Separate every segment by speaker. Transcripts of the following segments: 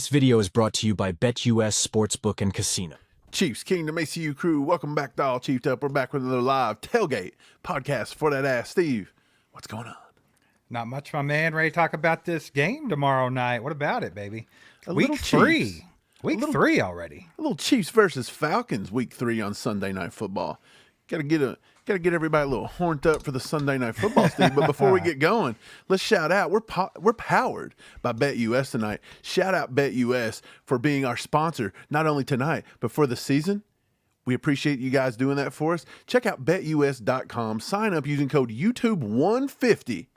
Speaker 1: This video is brought to you by BetUS Sportsbook and Casino.
Speaker 2: Chiefs Kingdom ACU crew, welcome back to All Chiefed Up. We're back with another live tailgate podcast for that ass. Steve, what's going on?
Speaker 3: Not much, my man. Ready to talk about this game tomorrow night. What about it, baby?
Speaker 2: Week
Speaker 3: Week 3 already.
Speaker 2: A little Chiefs versus Falcons week 3 on Sunday Night Football. Gotta get everybody a little horned up for the Sunday Night Football, Steve. But before we get going, let's shout out. We're powered by BetUS tonight. Shout out BetUS for being our sponsor, not only tonight, but for the season. We appreciate you guys doing that for us. Check out betus.com. Sign up using code YouTube150.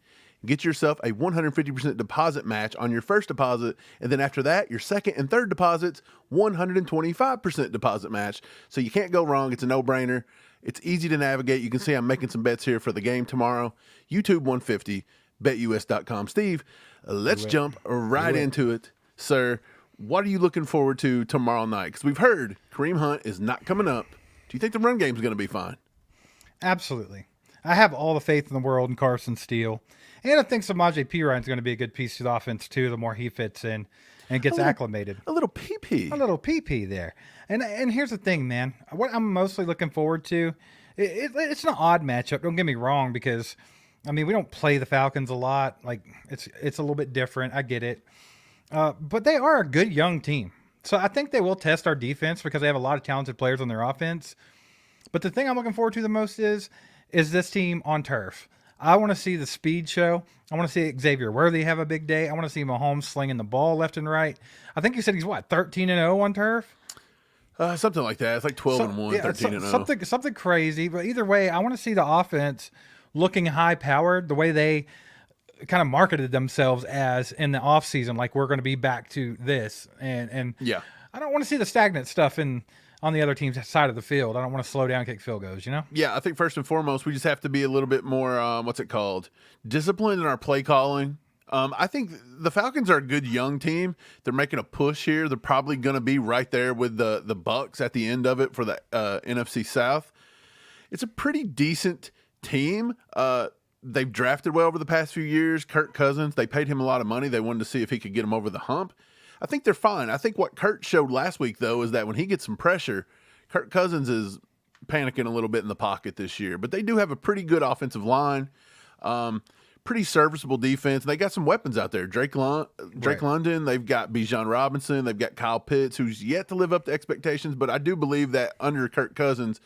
Speaker 2: Get yourself a 150% deposit match on your first deposit. And then after that, your second and third deposits, 125% deposit match. So you can't go wrong. It's a no-brainer. It's easy to navigate. You can see I'm making some bets here for the game tomorrow. YouTube 150, betus.com. Steve, let's jump right into it, sir. What are you looking forward to tomorrow night? Because we've heard Kareem Hunt is not coming up. Do you think the run game is going to be fine?
Speaker 3: Absolutely. I have all the faith in the world in Carson Steele. And I think Samaje Perine is going to be a good piece to the offense, too, the more he fits in and gets acclimated.
Speaker 2: A little PP.
Speaker 3: A little PP there. And here's the thing, man. What I'm mostly looking forward to, it's an odd matchup. Don't get me wrong, because, I mean, we don't play the Falcons a lot. Like, it's a little bit different. I get it. But they are a good young team. So I think they will test our defense because they have a lot of talented players on their offense. But the thing I'm looking forward to the most is this team on turf. I want to see the speed show. I want to see Xavier Worthy have a big day. I want to see Mahomes slinging the ball left and right. I think you said he's, 13-0 on turf?
Speaker 2: Something like that. It's like 12-1,
Speaker 3: yeah,
Speaker 2: 13-0.
Speaker 3: Something crazy. But either way, I want to see the offense looking high-powered the way they kind of marketed themselves as in the offseason, like we're going to be back to this. And
Speaker 2: yeah,
Speaker 3: I don't want to see the stagnant stuff on the other team's side of the field. I don't want to slow down, kick field goals, you know?
Speaker 2: Yeah, I think first and foremost, we just have to be a little bit more, disciplined in our play calling. I think the Falcons are a good young team. They're making a push here. They're probably going to be right there with the Bucks at the end of it for the NFC South. It's a pretty decent team. They've drafted well over the past few years. Kirk Cousins, they paid him a lot of money. They wanted to see if he could get him over the hump. I think they're fine. I think what Kurt showed last week, though, is that when he gets some pressure, Kirk Cousins is panicking a little bit in the pocket this year. But they do have a pretty good offensive line, pretty serviceable defense. They got some weapons out there. Drake London, they've got Bijan Robinson, they've got Kyle Pitts, who's yet to live up to expectations. But I do believe that under Kirk Cousins,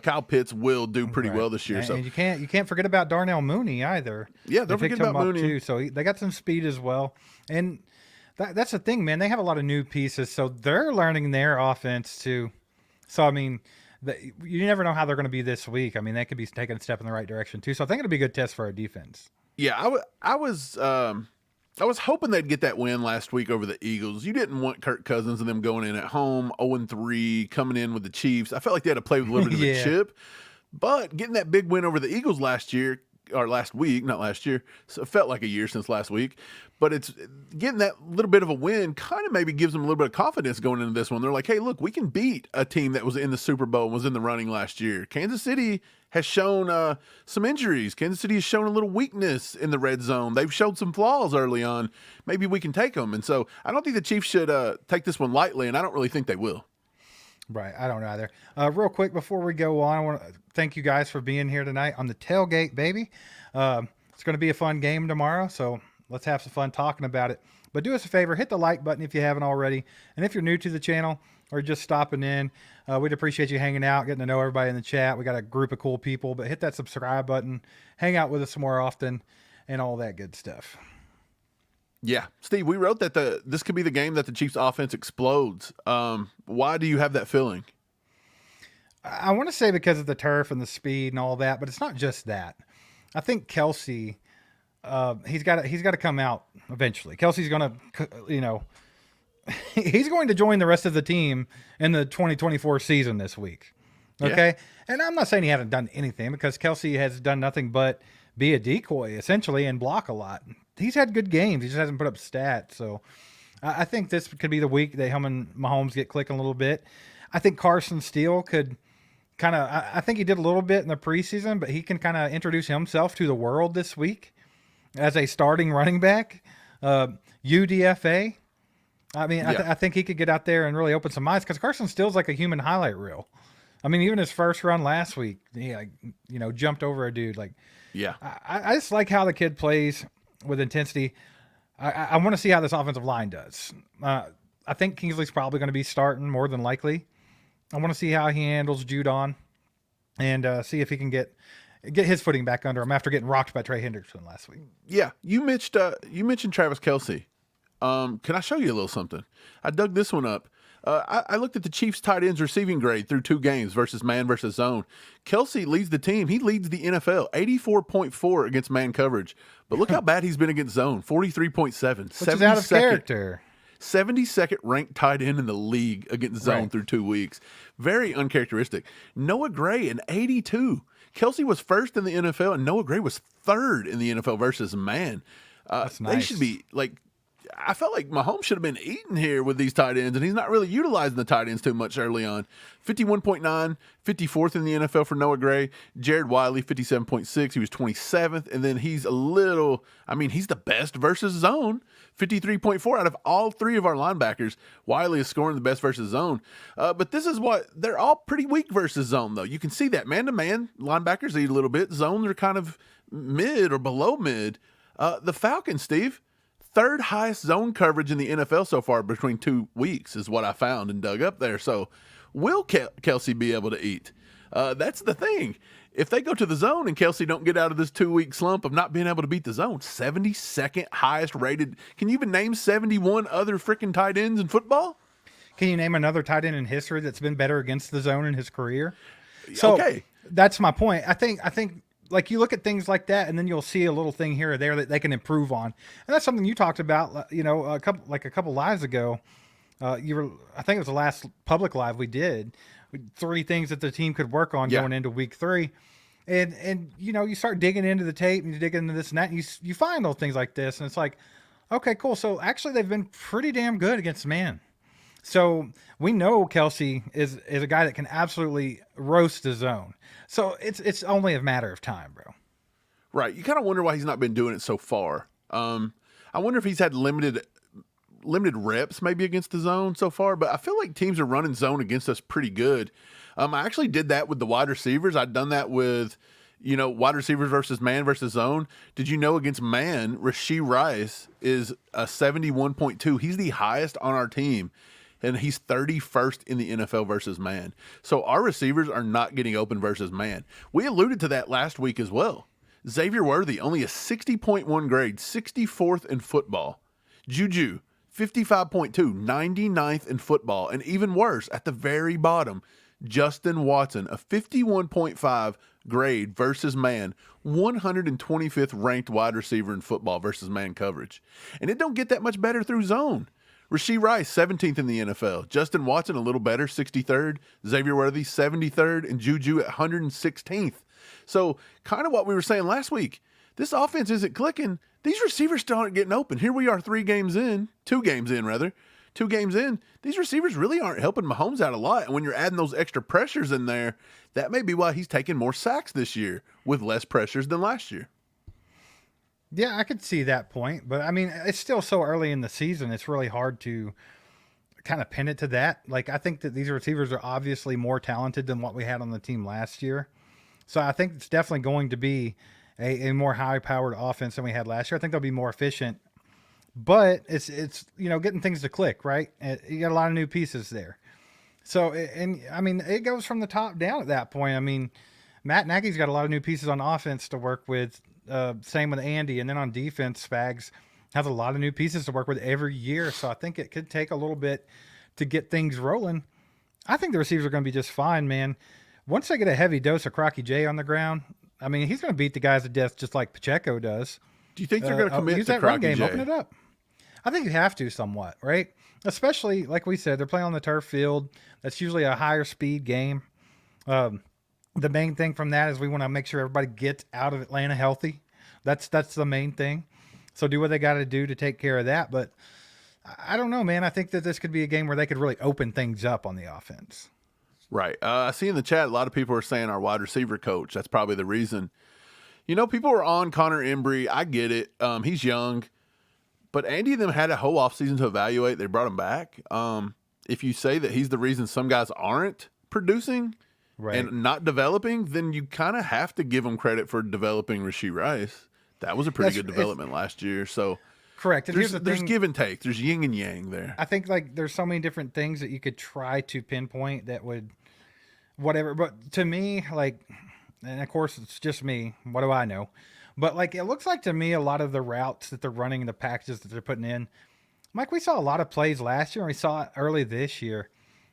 Speaker 2: Kyle Pitts will do pretty well this year.
Speaker 3: And you can't forget about Darnell Mooney either.
Speaker 2: Yeah, don't forget about Mooney
Speaker 3: too. So they got some speed as well. And that's the thing, man. They have a lot of new pieces, so they're learning their offense too. So, I mean, you never know how they're going to be this week. I mean, they could be taking a step in the right direction too. So I think it'll be a good test for our defense.
Speaker 2: Yeah, I was hoping they'd get that win last week over the Eagles. You didn't want Kirk Cousins and them going in at home, 0-3, coming in with the Chiefs. I felt like they had to play with a little bit of a chip. But getting that big win over the Eagles last week, not last year, so it felt like a year since last week. But it's getting that little bit of a win kind of maybe gives them a little bit of confidence going into this one. They're like, hey, look, we can beat a team that was in the Super Bowl and was in the running last year. Kansas City has shown some injuries. Kansas City has shown a little weakness in the red zone. They've showed some flaws early on. Maybe we can take them. And so I don't think the Chiefs should take this one lightly, and I don't really think they will.
Speaker 3: Right. I don't either. Real quick, before we go on, I want to thank you guys for being here tonight on the tailgate, baby. It's going to be a fun game tomorrow, so let's have some fun talking about it. But do us a favor, hit the like button if you haven't already. And if you're new to the channel or just stopping in, we'd appreciate you hanging out, getting to know everybody in the chat. We got a group of cool people, but hit that subscribe button, hang out with us more often, and all that good stuff.
Speaker 2: Yeah. Steve, we wrote that this could be the game that the Chiefs offense explodes. Why do you have that feeling?
Speaker 3: I want to say because of the turf and the speed and all that, but it's not just that. I think Kelsey, he's got to come out eventually. Kelsey's going to, he's going to join the rest of the team in the 2024 season this week. Okay. Yeah. And I'm not saying he hasn't done anything, because Kelsey has done nothing but be a decoy essentially and block a lot. He's had good games. He just hasn't put up stats. So I think this could be the week that him and Mahomes get clicking a little bit. I think Carson Steele could I think he did a little bit in the preseason, but he can kind of introduce himself to the world this week as a starting running back. UDFA. I mean,
Speaker 2: Yeah.
Speaker 3: I think he could get out there and really open some eyes because Carson Still's like a human highlight reel. I mean, even his first run last week, he jumped over a dude. Like,
Speaker 2: Yeah.
Speaker 3: I just like how the kid plays with intensity. I want to see how this offensive line does. I think Kingsley's probably going to be starting more than likely. I want to see how he handles Judon and see if he can get his footing back under him after getting rocked by Trey Hendrickson last week.
Speaker 2: Yeah. You mentioned Travis Kelce. Can I show you a little something? I dug this one up. I looked at the Chiefs tight ends receiving grade through 2 games versus man versus zone. Kelce leads the team. He leads the NFL, 84.4 against man coverage. But look how bad he's been against zone, 43.7.
Speaker 3: Which is out of character.
Speaker 2: 72nd ranked tight end in the league against zone through 2 weeks. Very uncharacteristic. Noah Gray, an 82. Kelce was first in the NFL, and Noah Gray was third in the NFL versus man.
Speaker 3: That's nice.
Speaker 2: They should be like, I felt like Mahomes should have been eating here with these tight ends, and he's not really utilizing the tight ends too much early on. 51.9, 54th in the NFL for Noah Gray. Jared Wiley, 57.6. He was 27th, and then he's he's the best versus zone. 53.4 out of all 3 of our linebackers. Wiley is scoring the best versus zone. But this is what they're all pretty weak versus zone, though. You can see that man-to-man linebackers eat a little bit. Zones are kind of mid or below mid. The Falcons, Steve, 3rd highest zone coverage in the NFL so far between 2 weeks is what I found and dug up there. So will Kelce be able to eat? That's the thing. If they go to the zone and Kelce don't get out of this 2-week slump of not being able to beat the zone, 72nd highest rated. Can you even name 71 other freaking tight ends in football?
Speaker 3: Can you name another tight end in history that's been better against the zone in his career? So
Speaker 2: okay.
Speaker 3: That's my point. I think like you look at things like that, and then you'll see a little thing here or there that they can improve on, and that's something you talked about. A couple lives ago. I think it was the last public live we did. 3 things that the team could work on going into week 3, and you start digging into the tape and you dig into this and that, and you find those things like this, and it's like, okay, cool. So actually, they've been pretty damn good against man. So we know Kelce is a guy that can absolutely roast the zone. So it's only a matter of time, bro.
Speaker 2: Right. You kind of wonder why he's not been doing it so far. I wonder if he's had limited reps maybe against the zone so far, but I feel like teams are running zone against us pretty good. I actually did that with the wide receivers. I'd done that with, wide receivers versus man versus zone. Did you know against man, Rashee Rice is a 71.2. He's the highest on our team, and he's 31st in the NFL versus man. So our receivers are not getting open versus man. We alluded to that last week as well. Xavier Worthy, only a 60.1 grade, 64th in football. Juju, 55.2, 99th in football. And even worse, at the very bottom, Justin Watson, a 51.5 grade versus man, 125th ranked wide receiver in football versus man coverage. And it don't get that much better through zone. Rashee Rice, 17th in the NFL. Justin Watson, a little better, 63rd. Xavier Worthy, 73rd. And Juju at 116th. So kind of what we were saying last week. This offense isn't clicking. These receivers still aren't getting open. Here we are 2 games in. 2 games in. These receivers really aren't helping Mahomes out a lot. And when you're adding those extra pressures in there, that may be why he's taking more sacks this year with less pressures than last year.
Speaker 3: Yeah, I could see that point. But, I mean, it's still so early in the season. It's really hard to kind of pin it to that. Like, I think that these receivers are obviously more talented than what we had on the team last year. So I think it's definitely going to be a more high-powered offense than we had last year. I think they'll be more efficient. But it's getting things to click, right? You got a lot of new pieces there. So, and I mean, it goes from the top down at that point. I mean, Matt Nagy's got a lot of new pieces on offense to work with. Same with Andy. And then on defense, Spags has a lot of new pieces to work with every year. So I think it could take a little bit to get things rolling. I think the receivers are going to be just fine, man. Once they get a heavy dose of Crocky J on the ground, I mean, he's going to beat the guys to death just like Pacheco does.
Speaker 2: Do you think they're going to commit
Speaker 3: use
Speaker 2: to
Speaker 3: that run
Speaker 2: Crocky
Speaker 3: game,
Speaker 2: J?
Speaker 3: open it up? I think you have to somewhat, right? Especially, like we said, they're playing on the turf field. That's usually a higher speed game. The main thing from that is we want to make sure everybody gets out of Atlanta healthy. That's the main thing. So do what they got to do to take care of that. But I don't know, man. I think that this could be a game where they could really open things up on the offense.
Speaker 2: Right. I see in the chat a lot of people are saying our wide receiver coach. That's probably the reason. People are on Connor Embry. I get it. He's young. But Andy and them had a whole offseason to evaluate. They brought him back. If you say that he's the reason some guys aren't producing and not developing, then you kind of have to give him credit for developing Rashee Rice. That was a pretty good development last year. So
Speaker 3: correct. And
Speaker 2: there's give and take. There's yin and yang there.
Speaker 3: I think like there's so many different things that you could try to pinpoint that would whatever. But to me, like, and of course it's just me. What do I know? But like it looks like to me a lot of the routes that they're running, the packages that they're putting in, Mike, we saw a lot of plays last year and we saw it early this year.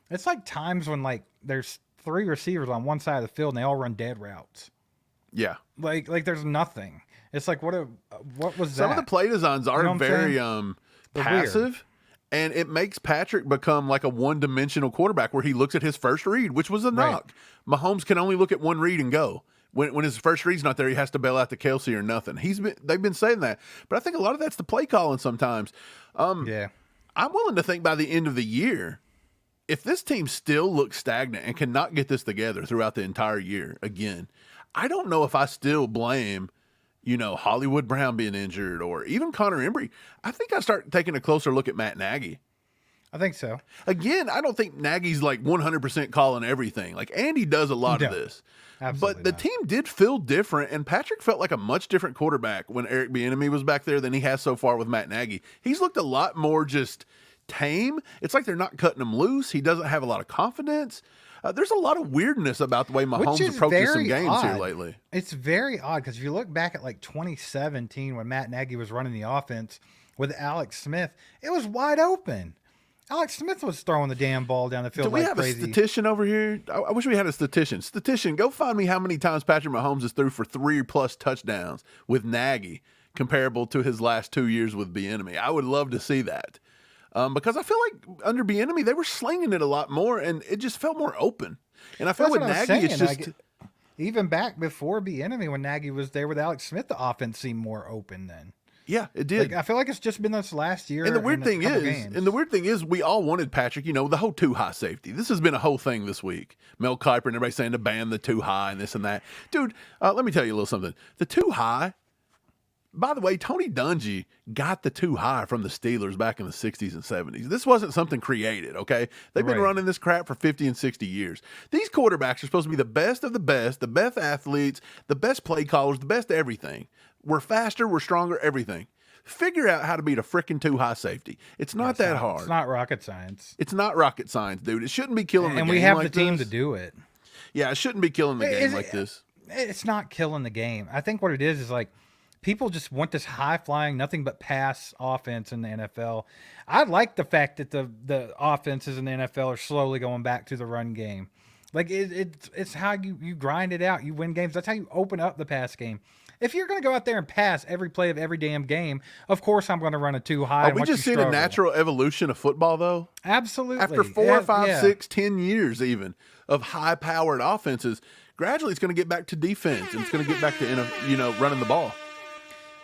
Speaker 3: It's like times when like there's 3 receivers on one side of the field and they all run dead routes.
Speaker 2: Yeah.
Speaker 3: Like there's nothing. It's like what was that?
Speaker 2: Some of the play designs are very passive.
Speaker 3: Weird.
Speaker 2: And it makes Patrick become like a one-dimensional quarterback where he looks at his first read, which was a knock. Mahomes can only look at one read and go. When his first read's not there, he has to bail out to Kelsey or nothing. They've been saying that. But I think a lot of that's the play calling sometimes.
Speaker 3: Yeah.
Speaker 2: I'm willing to think by the end of the year, if this team still looks stagnant and cannot get this together throughout the entire year again, I don't know if I still blame, Hollywood Brown being injured or even Connor Embry. I think I start taking a closer look at Matt Nagy.
Speaker 3: I think so.
Speaker 2: Again, I don't think Nagy's like 100% calling everything. Like Andy does a lot of this.
Speaker 3: Absolutely
Speaker 2: but the
Speaker 3: not.
Speaker 2: team did feel different, and Patrick felt like a much different quarterback when Eric Bieniemy was back there than he has so far with Matt Nagy. He's looked a lot more just tame. It's like they're not cutting him loose. He doesn't have a lot of confidence. There's a lot of weirdness about the way Mahomes approaches some games here lately.
Speaker 3: It's very odd because if you look back at like 2017 when Matt Nagy was running the offense with Alex Smith, it was wide open. Alex Smith was throwing the damn ball down the field like crazy.
Speaker 2: Do we have a statistician over here? I wish we had a statistician. Statistician, go find me how many times Patrick Mahomes has threw for 3+ touchdowns with Nagy comparable to his last 2 years with Bieniemy. I would love to see that. Because I feel like under Bieniemy, they were slinging it a lot more, and it just felt more open. And I feel with Nagy, it's just...
Speaker 3: even back before Bieniemy, when Nagy was there with Alex Smith, the offense seemed more open then.
Speaker 2: Yeah, it did.
Speaker 3: Like, I feel like it's just been this last year.
Speaker 2: And the weird thing is, we all wanted Patrick, the whole too high safety. This has been a whole thing this week. Mel Kiper and everybody saying to ban the too high and this and that. Dude, let me tell you a little something. The too high, by the way, Tony Dungy got the too high from the Steelers back in the 60s and 70s. This wasn't something created, okay? They've been running this crap for 50 and 60 years. These quarterbacks are supposed to be the best of the best athletes, the best play callers, the best everything. We're faster, we're stronger, everything. Figure out how to beat a freaking too high safety. It's not that hard.
Speaker 3: It's not rocket science.
Speaker 2: It's not rocket science, dude. It shouldn't be killing the game.
Speaker 3: And we have
Speaker 2: like
Speaker 3: the team
Speaker 2: this.
Speaker 3: to do it.
Speaker 2: Yeah, it shouldn't be killing the game like this.
Speaker 3: It's not killing the game. I think what it is like people just want this high flying, nothing but pass offense in the NFL. I like the fact that the offenses in the NFL are slowly going back to the run game. Like it's how you grind it out. You win games. That's how you open up the pass game. If you're going to go out there and pass every play of every damn game, of course I'm going to run it too high.
Speaker 2: Are we just seeing a natural evolution of football, though?
Speaker 3: Absolutely.
Speaker 2: After 4, 5, 6, 10 years even of high-powered offenses, gradually it's going to get back to defense, and it's going to get back to running the ball.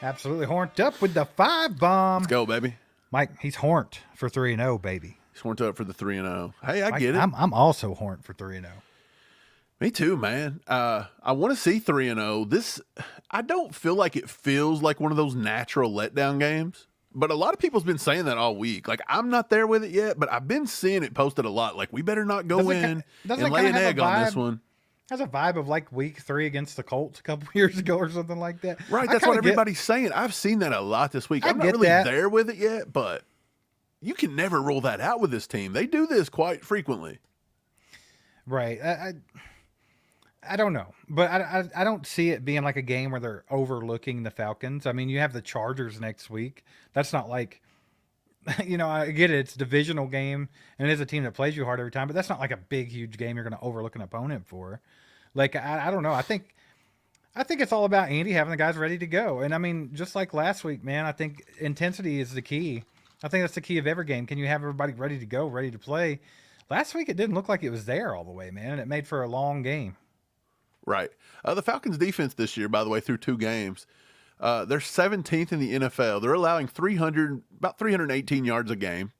Speaker 3: Absolutely. Horned up with the 5 bomb.
Speaker 2: Let's go, baby.
Speaker 3: Mike, he's horned for 3-0, baby.
Speaker 2: He's horned up for the 3-0. Hey, I get it.
Speaker 3: I'm also horned for 3-0.
Speaker 2: Me too, man. I want to see 3-0. This, I don't feel like it feels like one of those natural letdown games, but a lot of people's been saying that all week. Like, I'm not there with it yet, but I've been seeing it posted a lot. Like, we better not go and lay an egg on this one.
Speaker 3: Has a vibe of like week 3 against the Colts a couple years ago or something like that.
Speaker 2: Right, that's what everybody's saying. I've seen that a lot this week. I'm not really there with it yet, but you can never rule that out with this team. They do this quite frequently.
Speaker 3: Right. I don't know, but I don't see it being like a game where they're overlooking the Falcons. I mean, you have the Chargers next week. That's not like, I get it. It's a divisional game, and it is a team that plays you hard every time, but that's not like a big, huge game you're going to overlook an opponent for. Like, I don't know. I think it's all about Andy having the guys ready to go. And I mean, just like last week, man, I think intensity is the key. I think that's the key of every game. Can you have everybody ready to go, ready to play? Last week, it didn't look like it was there all the way, man, and it made for a long game.
Speaker 2: Right. The Falcons defense this year, by the way, through 2 games, they're 17th in the NFL. They're allowing about 318 yards a game.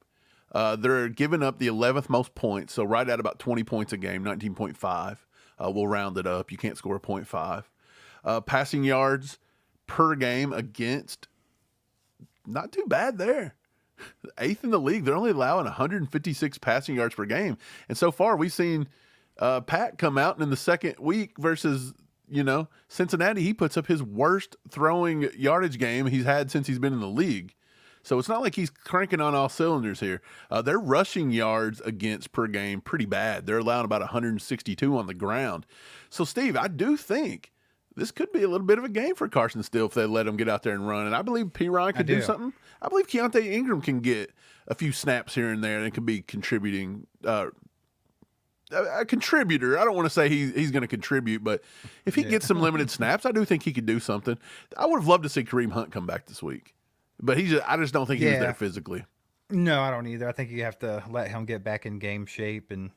Speaker 2: They're giving up the 11th most points, so right at about 20 points a game, 19.5. We'll round it up. You can't score a 0.5. Passing yards per game against not too bad there. 8th in the league. They're only allowing 156 passing yards per game. And so far, we've seen Pat come out and in the second week versus, Cincinnati. He puts up his worst throwing yardage game he's had since he's been in the league. So it's not like he's cranking on all cylinders here. Their rushing yards against per game pretty bad. They're allowing about 162 on the ground. So, Steve, I do think this could be a little bit of a game for Carson Steele if they let him get out there and run. And I believe P-Ryan could do something. I believe Keontae Ingram can get a few snaps here and there and could be contributing. A contributor. I don't want to say he's going to contribute, but if he gets some limited snaps, I do think he could do something. I would have loved to see Kareem Hunt come back this week. But I just don't think he was there physically.
Speaker 3: No, I don't either. I think you have to let him get back in game shape and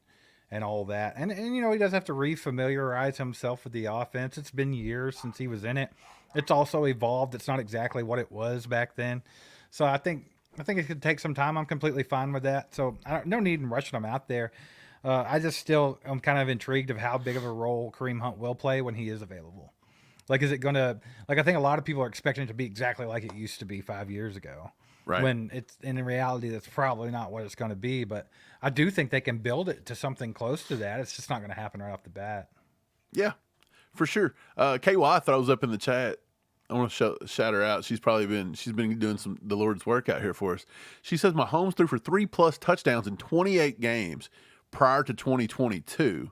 Speaker 3: all that. And he does have to refamiliarize himself with the offense. It's been years since he was in it. It's also evolved. It's not exactly what it was back then. So I think it could take some time. I'm completely fine with that. So no need in rushing him out there. I just still am kind of intrigued of how big of a role Kareem Hunt will play when he is available. Like, is it going to – like, I think a lot of people are expecting it to be exactly like it used to be 5 years ago.
Speaker 2: Right.
Speaker 3: When it's – in reality, that's probably not what it's going to be. But I do think they can build it to something close to that. It's just not going to happen right off the bat.
Speaker 2: Yeah, for sure. KY throws up in the chat. I want to shout her out. She's been doing the Lord's work out here for us. She says Mahomes threw for 3+ touchdowns in 28 games prior to 2022.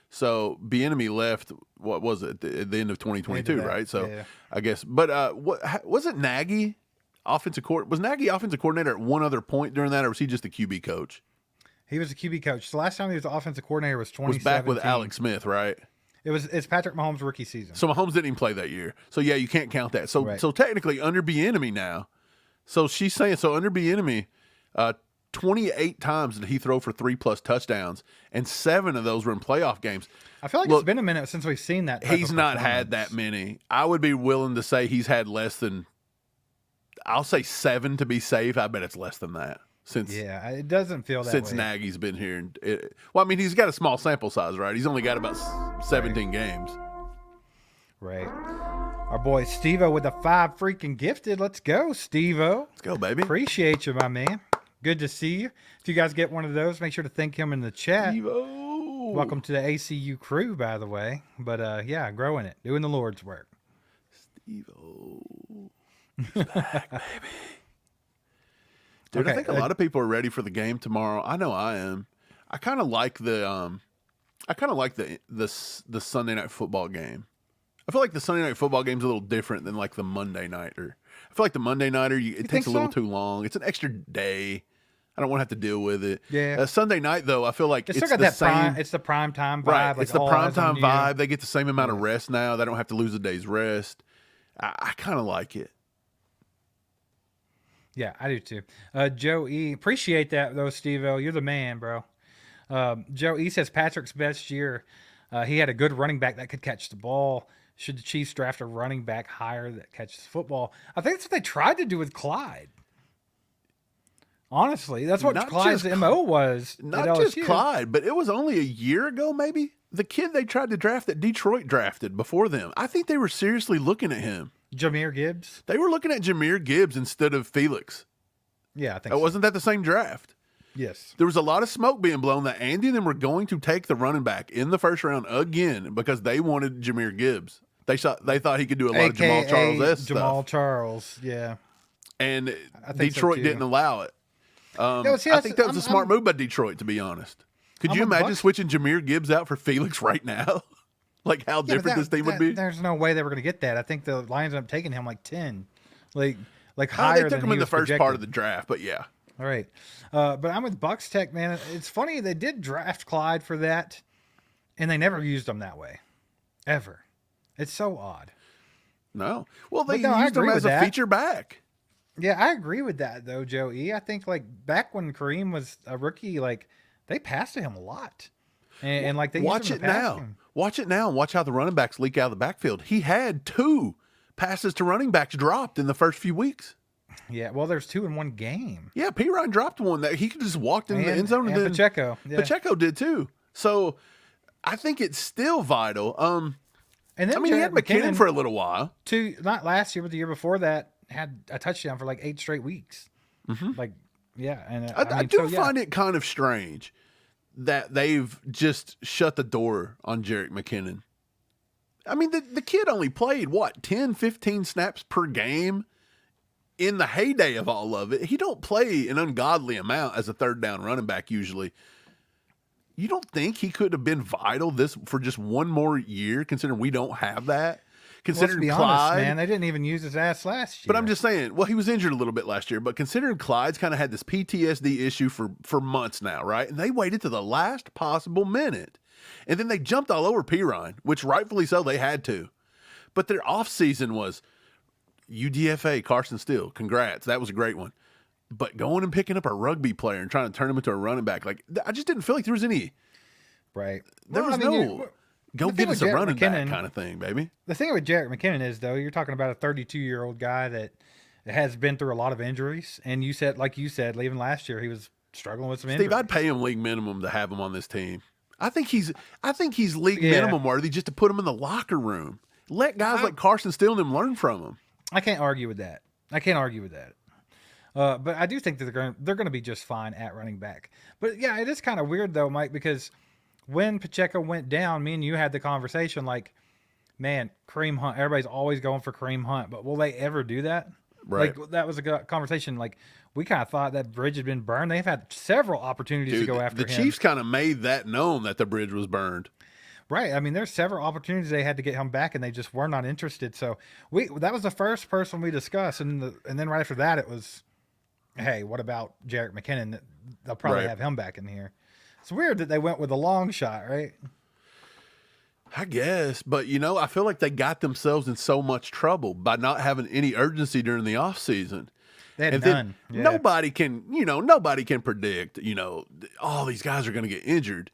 Speaker 2: So Bieniemy left. What was it at the end of 2022, right? So yeah. I guess. But what was it? Nagy offensive court was Nagy offensive coordinator at one other point during that, or was he just the QB coach?
Speaker 3: He was a QB coach. The last time he was the offensive coordinator was 2017.
Speaker 2: Was back with Alex Smith, right?
Speaker 3: It's Patrick Mahomes' rookie season.
Speaker 2: So Mahomes didn't even play that year. So yeah, you can't count that. So
Speaker 3: right.
Speaker 2: So technically under Bieniemy now. So she's saying under Bieniemy, 28 times did he throw for 3+ touchdowns, and 7 of those were in playoff games.
Speaker 3: I feel like it's been a minute since we've seen that.
Speaker 2: He's not had that many. I would be willing to say he's had less than, I'll say 7 to be safe. I bet it's less than that.
Speaker 3: It doesn't feel that
Speaker 2: since
Speaker 3: way.
Speaker 2: Nagy's been here. He's got a small sample size, right? He's only got about 17 games.
Speaker 3: Right. Our boy Steve-O with the 5 freaking gifted. Let's go, Steve-O.
Speaker 2: Let's go, baby.
Speaker 3: Appreciate you, my man. Good to see you. If you guys get one of those, make sure to thank him in the chat.
Speaker 2: Steve-O.
Speaker 3: Welcome to the ACU crew, by the way. But growing it, doing the Lord's work.
Speaker 2: Steve-O. He's back, baby. Dude, I think a lot of people are ready for the game tomorrow. I know I am. I kind of like the Sunday night football game. I feel like the Sunday night football game's a little different than like the Monday nighter. I feel like the Monday nighter, it takes a little too long. It's an extra day. I don't want to have to deal with it.
Speaker 3: Yeah.
Speaker 2: Sunday night though, I feel like it's
Speaker 3: got
Speaker 2: the
Speaker 3: that
Speaker 2: same.
Speaker 3: It's the prime time vibe.
Speaker 2: Right.
Speaker 3: Like
Speaker 2: it's the prime time vibe. They get the same amount of rest now. They don't have to lose a day's rest. I kind of like it.
Speaker 3: Yeah, I do too. Joe E. Appreciate that, though, Steve-O. You're the man, bro. Joe E. says Patrick's best year, he had a good running back that could catch the ball. Should the Chiefs draft a running back higher that catches the football? I think that's what they tried to do with Clyde. Honestly, that's what Clyde's MO was.
Speaker 2: Not just Clyde, but it was only a year ago, maybe. The kid they tried to draft that Detroit drafted before them. I think they were seriously looking at him.
Speaker 3: Jahmyr Gibbs?
Speaker 2: They were looking at Jahmyr Gibbs instead of Felix.
Speaker 3: Yeah, I think so.
Speaker 2: Wasn't that the same draft?
Speaker 3: Yes.
Speaker 2: There was a lot of smoke being blown that Andy and them were going to take the running back in the first round again because they wanted Jahmyr Gibbs. They thought he could do a lot of Jamal Charles stuff.
Speaker 3: Jamal Charles, yeah.
Speaker 2: And Detroit didn't allow it. I think that was a smart move by Detroit, to be honest. Could you imagine switching Jahmyr Gibbs out for Felix right now? Like how different this team would be?
Speaker 3: There's no way they were going to get that. I think the Lions ended up taking him like 10. Like higher
Speaker 2: they took him in the first part of the draft, but yeah.
Speaker 3: All right. But I'm with Bucks Tech, man. It's funny. They did draft Clyde for that, and they never used him that way. Ever. It's so odd.
Speaker 2: No. Well, they used him as a feature back.
Speaker 3: Yeah, I agree with that, though, Joe E. I think, like, back when Kareem was a rookie, like, they passed to him a lot. And like, they
Speaker 2: watch
Speaker 3: used
Speaker 2: it now. Watch it now and watch how the running backs leak out of the backfield. He had 2 passes to running backs dropped in the first few weeks.
Speaker 3: Yeah, well, there's 2 in one game.
Speaker 2: Yeah, P-Ryan dropped one that he could just walked in the end zone.
Speaker 3: And Pacheco.
Speaker 2: Yeah. Pacheco did too. So I think it's still vital.
Speaker 3: And then
Speaker 2: he had McKinnon for a little while.
Speaker 3: Not last year, but the year before that, had a touchdown for like 8 straight weeks. Like, yeah. And
Speaker 2: I do find it kind of strange that they've just shut the door on Jerick McKinnon. I mean, the kid only played, 10, 15 snaps per game in the heyday of all of it. He don't play an ungodly amount as a third down running back usually. You don't think he could have been vital for just one more year, considering we don't have that? Considering
Speaker 3: Let's be
Speaker 2: Clyde,
Speaker 3: honest, man, they didn't even use his ass last year.
Speaker 2: but I'm just saying, well, he was injured a little bit last year, but considering Clyde's kind of had this PTSD issue for months now, right? And they waited to the last possible minute. And then they jumped all over Pirine, which rightfully so, they had to. But their offseason was UDFA, Carson Steele. Congrats. That was a great one. But going and picking up a rugby player and trying to turn him into a running back, like, I just didn't feel like there was any.
Speaker 3: Right.
Speaker 2: There was no go get us a running back kind of thing, baby.
Speaker 3: The thing with Jerick McKinnon is, though, you're talking about a 32-year-old guy that has been through a lot of injuries. And you said, like you said, even last year, he was struggling with some injuries.
Speaker 2: Steve, I'd pay him league minimum to have him on this team. I think he's league minimum worthy just to put him in the locker room. Let guys like Carson Steele and them learn from him.
Speaker 3: I can't argue with that. But I do think that they're going to be just fine at running back. But yeah, it is kind of weird though, Mike, because when Pacheco went down, me and you had the conversation like, man, Kareem Hunt. Everybody's always going for Kareem Hunt, but will they ever do that?
Speaker 2: Right.
Speaker 3: Like that was a conversation. Like we kind of thought that bridge had been burned. They've had several opportunities to go after him.
Speaker 2: The Chiefs kind of made that known that the bridge was burned.
Speaker 3: Right. I mean, there's several opportunities they had to get him back, and they just were not interested. So that was the first person we discussed, and then right after that, it was, hey, what about Jerick McKinnon? They'll probably have him back in here. It's weird that they went with a long shot, right?
Speaker 2: I guess, but I feel like they got themselves in so much trouble by not having any urgency during the offseason.
Speaker 3: They had none. Yeah.
Speaker 2: Nobody can predict, all these guys are going to get injured.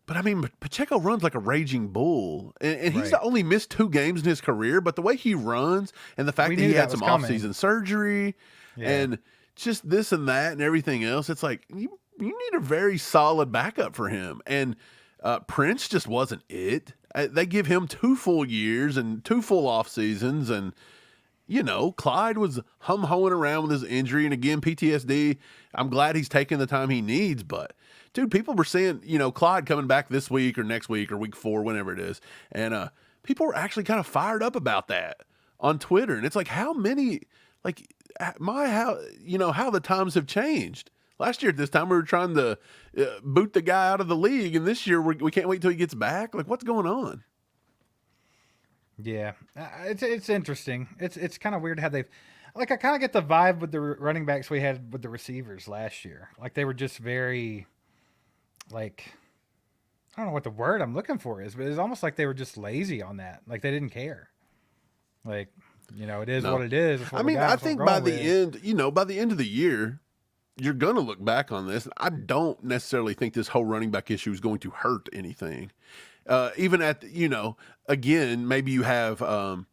Speaker 2: But I mean, Pacheco runs like a raging bull, and he's only missed 2 games in his career. But the way he runs, and the fact that he had some offseason surgery, and just this and that and everything else, it's like you need a very solid backup for him. And Prince just wasn't it. They give him 2 full years and 2 full off seasons, and Clyde was hum-hoing around with his injury, and again PTSD. I'm glad he's taking the time he needs, but. Dude, people were saying, Clyde coming back this week or next week or week 4, whenever it is. And people were actually kind of fired up about that on Twitter. And it's like, how many, like, how the times have changed. Last year at this time, we were trying to boot the guy out of the league. And this year, we can't wait till he gets back. Like, what's going on?
Speaker 3: Yeah, it's interesting. It's kind of weird how they've, like, I kind of get the vibe with the running backs we had with the receivers last year. Like, they were just very... like, I don't know what the word I'm looking for is, but it's almost like they were just lazy on that. Like they didn't care. Like, it is what it is.
Speaker 2: I mean, I think by the end of the year, you're going to look back on this. I don't necessarily think this whole running back issue is going to hurt anything. Even at, again, maybe you have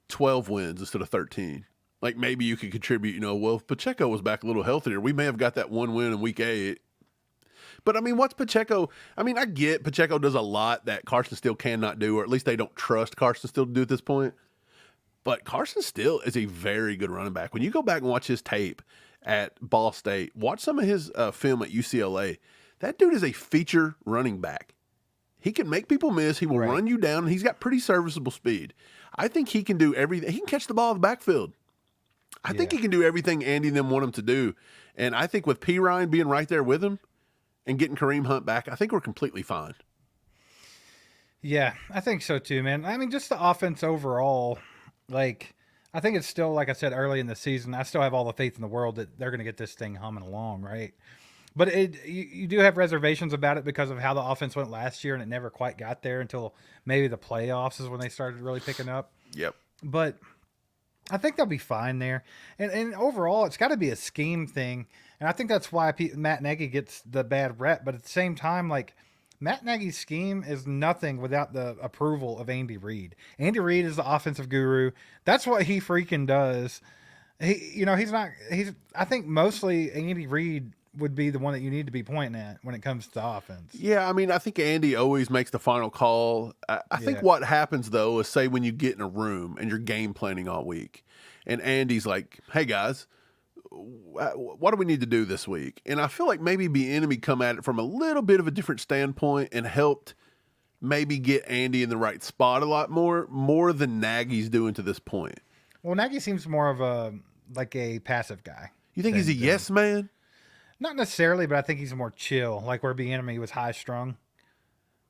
Speaker 2: 12 wins instead of 13. Like maybe you could contribute, well, if Pacheco was back a little healthier, we may have got that 1 win in week 8. But, I mean, what's Pacheco? I mean, I get Pacheco does a lot that Carson Steele cannot do, or at least they don't trust Carson Steele to do at this point. But Carson Steele is a very good running back. When you go back and watch his tape at Ball State, watch some of his film at UCLA, that dude is a feature running back. He can make people miss. He will run you down, and he's got pretty serviceable speed. I think he can do everything. He can catch the ball in the backfield. I think he can do everything Andy and them want him to do. And I think with Pirine being right there with him, and getting Kareem Hunt back, I think we're completely fine.
Speaker 3: Yeah, I think so too, man. I mean, just the offense overall, like, I think it's still, like I said early in the season, I still have all the faith in the world that they're going to get this thing humming along, right? But you do have reservations about it because of how the offense went last year, and it never quite got there until maybe the playoffs is when they started really picking up.
Speaker 2: Yep.
Speaker 3: But I think they'll be fine there. And overall, it's got to be a scheme thing. And I think that's why Matt Nagy gets the bad rep. But at the same time, like, Matt Nagy's scheme is nothing without the approval of Andy Reid. Andy Reid is the offensive guru. That's what he freaking does. I think mostly Andy Reid would be the one that you need to be pointing at when it comes to offense.
Speaker 2: Yeah, I mean, I think Andy always makes the final call. I think what happens, though, is say when you get in a room and you're game planning all week, and Andy's like, hey, guys, what do we need to do this week? And I feel like maybe Bieniemy come at it from a little bit of a different standpoint and helped maybe get Andy in the right spot a lot more than Nagy's doing to this point.
Speaker 3: Well, Nagy seems more of a passive guy.
Speaker 2: You think he's a yes man?
Speaker 3: Not necessarily, but I think he's more chill, like where Bieniemy was high strung.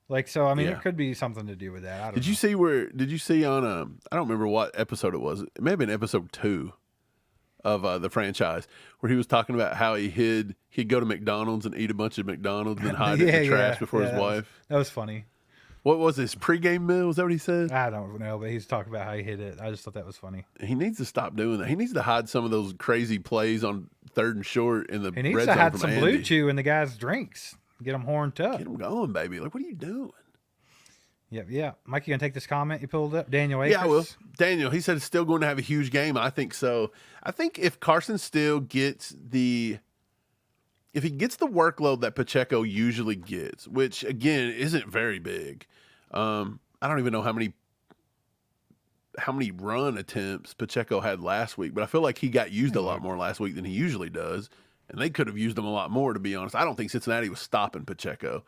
Speaker 3: Like, so, I mean, there could be something to do with that. I don't know.
Speaker 2: Did you see on, I don't remember what episode it was. It may have been episode 2 of the franchise, where he was talking about how he'd go to McDonald's and eat a bunch of McDonald's and hide it in the trash before his wife.
Speaker 3: That was funny.
Speaker 2: What was his pregame meal? Was that what he said?
Speaker 3: I don't know, but he's talking about how he hit it. I just thought that was funny.
Speaker 2: He needs to stop doing that. He needs to hide some of those crazy plays on 3rd and short in the red zone.
Speaker 3: He needs to hide some Blue Chew in the guy's drinks. Get them horned up.
Speaker 2: Get them going, baby. Like, what are you doing?
Speaker 3: Yeah. Mike, you going to take this comment you pulled up? Daniel Akers?
Speaker 2: Yeah, I will. Daniel, he said it's still going to have a huge game. I think so. I think if Carson still gets if he gets the workload that Pacheco usually gets, which, again, isn't very big, I don't even know how many run attempts Pacheco had last week, but I feel like he got used a lot more last week than he usually does, and they could have used him a lot more, to be honest. I don't think Cincinnati was stopping Pacheco.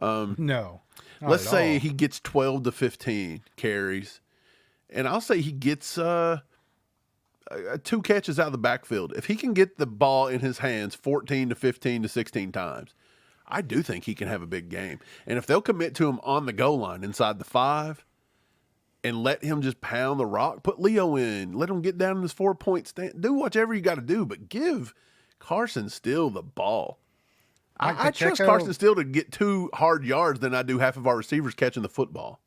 Speaker 3: No.
Speaker 2: Let's say he gets 12 to 15 carries, and I'll say he gets 2 catches out of the backfield. If he can get the ball in his hands 14 to 15 to 16 times, I do think he can have a big game. And if they'll commit to him on the goal line inside the 5 and let him just pound the rock, put Leo in, let him get down in his 4-point stand, do whatever you got to do, but give Carson Steele the ball. I trust Carson Steele to get 2 hard yards than I do half of our receivers catching the football.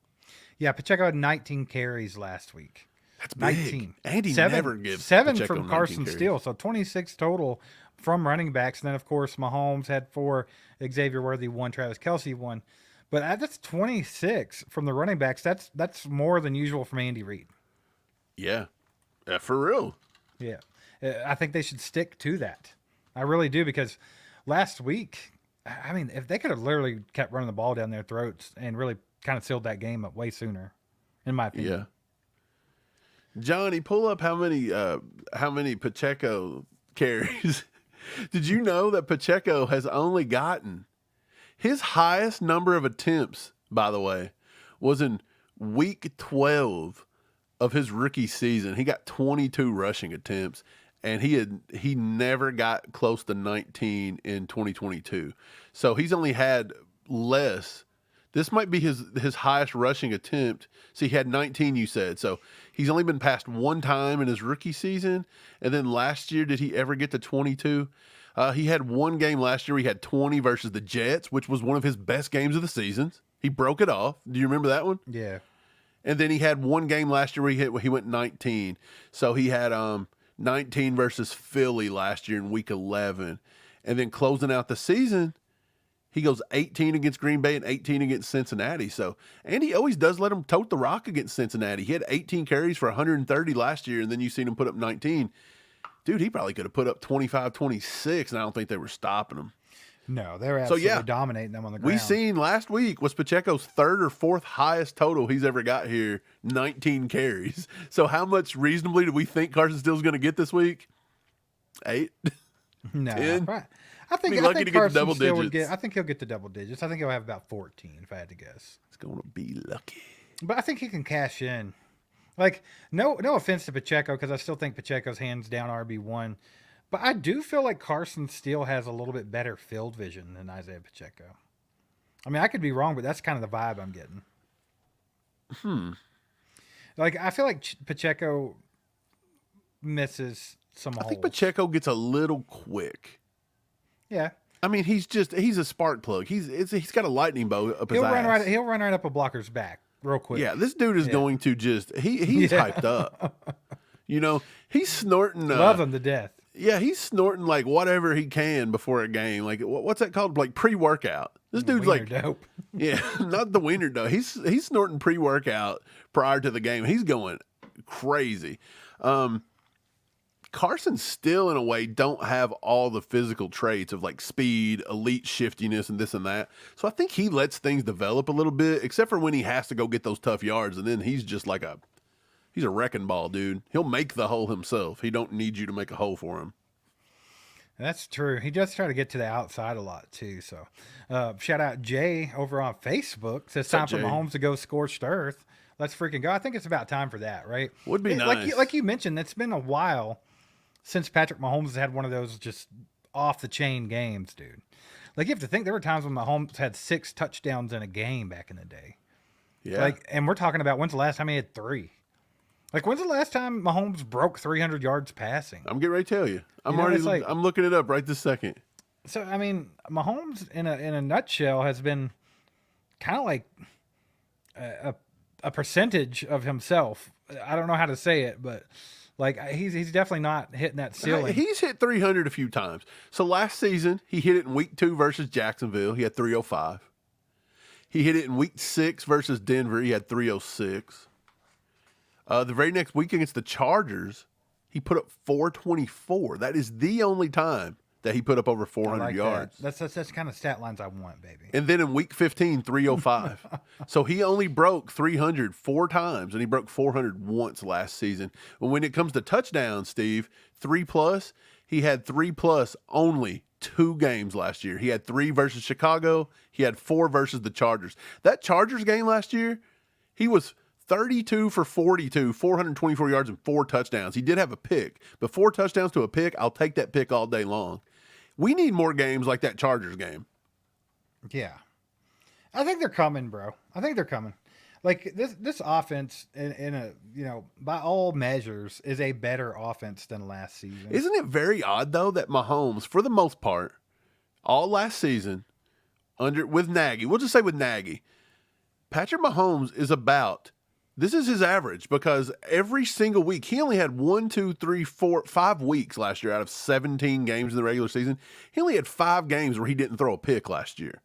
Speaker 3: Yeah, Pacheco had 19 carries last week.
Speaker 2: That's big.
Speaker 3: 19.
Speaker 2: Andy never gives
Speaker 3: 7
Speaker 2: Pacheco
Speaker 3: from Carson
Speaker 2: carries.
Speaker 3: Steele, so 26 total from running backs. And then, of course, Mahomes had 4, Xavier Worthy 1, Travis Kelce 1. But that's 26 from the running backs. That's more than usual from Andy Reid.
Speaker 2: Yeah, for real.
Speaker 3: Yeah, I think they should stick to that. I really do, because last week, I mean, if they could have literally kept running the ball down their throats and really kind of sealed that game up way sooner, in my opinion.
Speaker 2: Yeah. Johnny, pull up how many Pacheco carries. Did you know that Pacheco has only gotten his highest number of attempts, by the way, was in week 12 of his rookie season. He got 22 rushing attempts, and he never got close to 19 in 2022. So he's only had less. This might be his highest rushing attempt. See, he had 19, you said. So he's only been passed 1 time in his rookie season. And then last year, did he ever get to 22? He had 1 game last year. He had 20 versus the Jets, which was one of his best games of the season. He broke it off. Do you remember that one?
Speaker 3: Yeah.
Speaker 2: And then he had 1 game last year where he went 19. So he had 19 versus Philly last year in week 11. And then closing out the season, he goes 18 against Green Bay and 18 against Cincinnati. So Andy always does let him tote the rock against Cincinnati. He had 18 carries for 130 last year, and then you seen him put up 19. Dude, he probably could have put up 25, 26, and I don't think they were stopping him.
Speaker 3: No, they were absolutely dominating them on the ground.
Speaker 2: We seen last week was Pacheco's 3rd or 4th highest total he's ever got here, 19 carries. So how much reasonably do we think Carson Steele's going to get this week? 8?
Speaker 3: No.
Speaker 2: 10?
Speaker 3: Right. I think
Speaker 2: lucky to get to double digits.
Speaker 3: I think he'll get to double digits. I think he'll have about 14, if I had to guess.
Speaker 2: It's going to be lucky.
Speaker 3: But I think he can cash in. Like, no offense to Pacheco, because I still think Pacheco's hands down RB1. But I do feel like Carson Steele has a little bit better field vision than Isaiah Pacheco. I mean, I could be wrong, but that's kind of the vibe I'm getting. Like, I feel like Pacheco misses some holes.
Speaker 2: I think Pacheco gets a little quick.
Speaker 3: Yeah.
Speaker 2: I mean, he's a spark plug. He's got a lightning bolt up his ass.
Speaker 3: He'll run right up a blocker's back real quick.
Speaker 2: Yeah, this dude is going to just he's hyped up. You know, he's snorting.
Speaker 3: Love him to death.
Speaker 2: Yeah, he's snorting like whatever he can before a game. Like what's that called? Like pre-workout. This dude's
Speaker 3: Wiener
Speaker 2: like
Speaker 3: dope.
Speaker 2: Yeah, not the wiener dope. He's snorting pre-workout prior to the game. He's going crazy. Carson still, in a way, don't have all the physical traits of like speed, elite shiftiness, and this and that. So I think he lets things develop a little bit, except for when he has to go get those tough yards, and then he's just like he's a wrecking ball, dude. He'll make the hole himself. He don't need you to make a hole for him.
Speaker 3: That's true. He does try to get to the outside a lot too. So, shout out Jay over on Facebook. Says time for Mahomes to go scorched earth. Let's freaking go. I think it's about time for that, right?
Speaker 2: Would be nice.
Speaker 3: Like you mentioned, it's been a while since Patrick Mahomes has had one of those just off the chain games, dude. Like, you have to think there were times when Mahomes had 6 touchdowns in a game back in the day.
Speaker 2: Yeah.
Speaker 3: Like, and we're talking about when's the last time he had 3? Like, when's the last time Mahomes broke 300 yards passing?
Speaker 2: I'm getting ready to tell you. I'm looking it up right this second.
Speaker 3: So, I mean, Mahomes in a nutshell has been kind of like a percentage of himself. I don't know how to say it, but like he's definitely not hitting that ceiling.
Speaker 2: He's hit 300 a few times. So last season, he hit it in week 2 versus Jacksonville. He had 305. He hit it in week 6 versus Denver. He had 306. The very next week against the Chargers, he put up 424. That is the only time that he put up over 400 yards.
Speaker 3: That's the kind of stat lines I want, baby.
Speaker 2: And then in week 15, 305. So he only broke 300 4 times, and he broke 400 once last season. But when it comes to touchdowns, Steve, 3+, he had 3+ only 2 games last year. He had 3 versus Chicago. He had 4 versus the Chargers. That Chargers game last year, he was 32 for 42, 424 yards and 4 touchdowns. He did have a pick, but 4 touchdowns to a pick, I'll take that pick all day long. We need more games like that Chargers game.
Speaker 3: Yeah. I think they're coming, bro. I think they're coming. Like this offense in a, by all measures is a better offense than last season.
Speaker 2: Isn't it very odd though that Mahomes, for the most part, all last season with Nagy, we'll just say with Nagy, Patrick Mahomes is this is his average, because every single week, he only had 5 weeks last year out of 17 games in the regular season. He only had 5 games where he didn't throw a pick last year.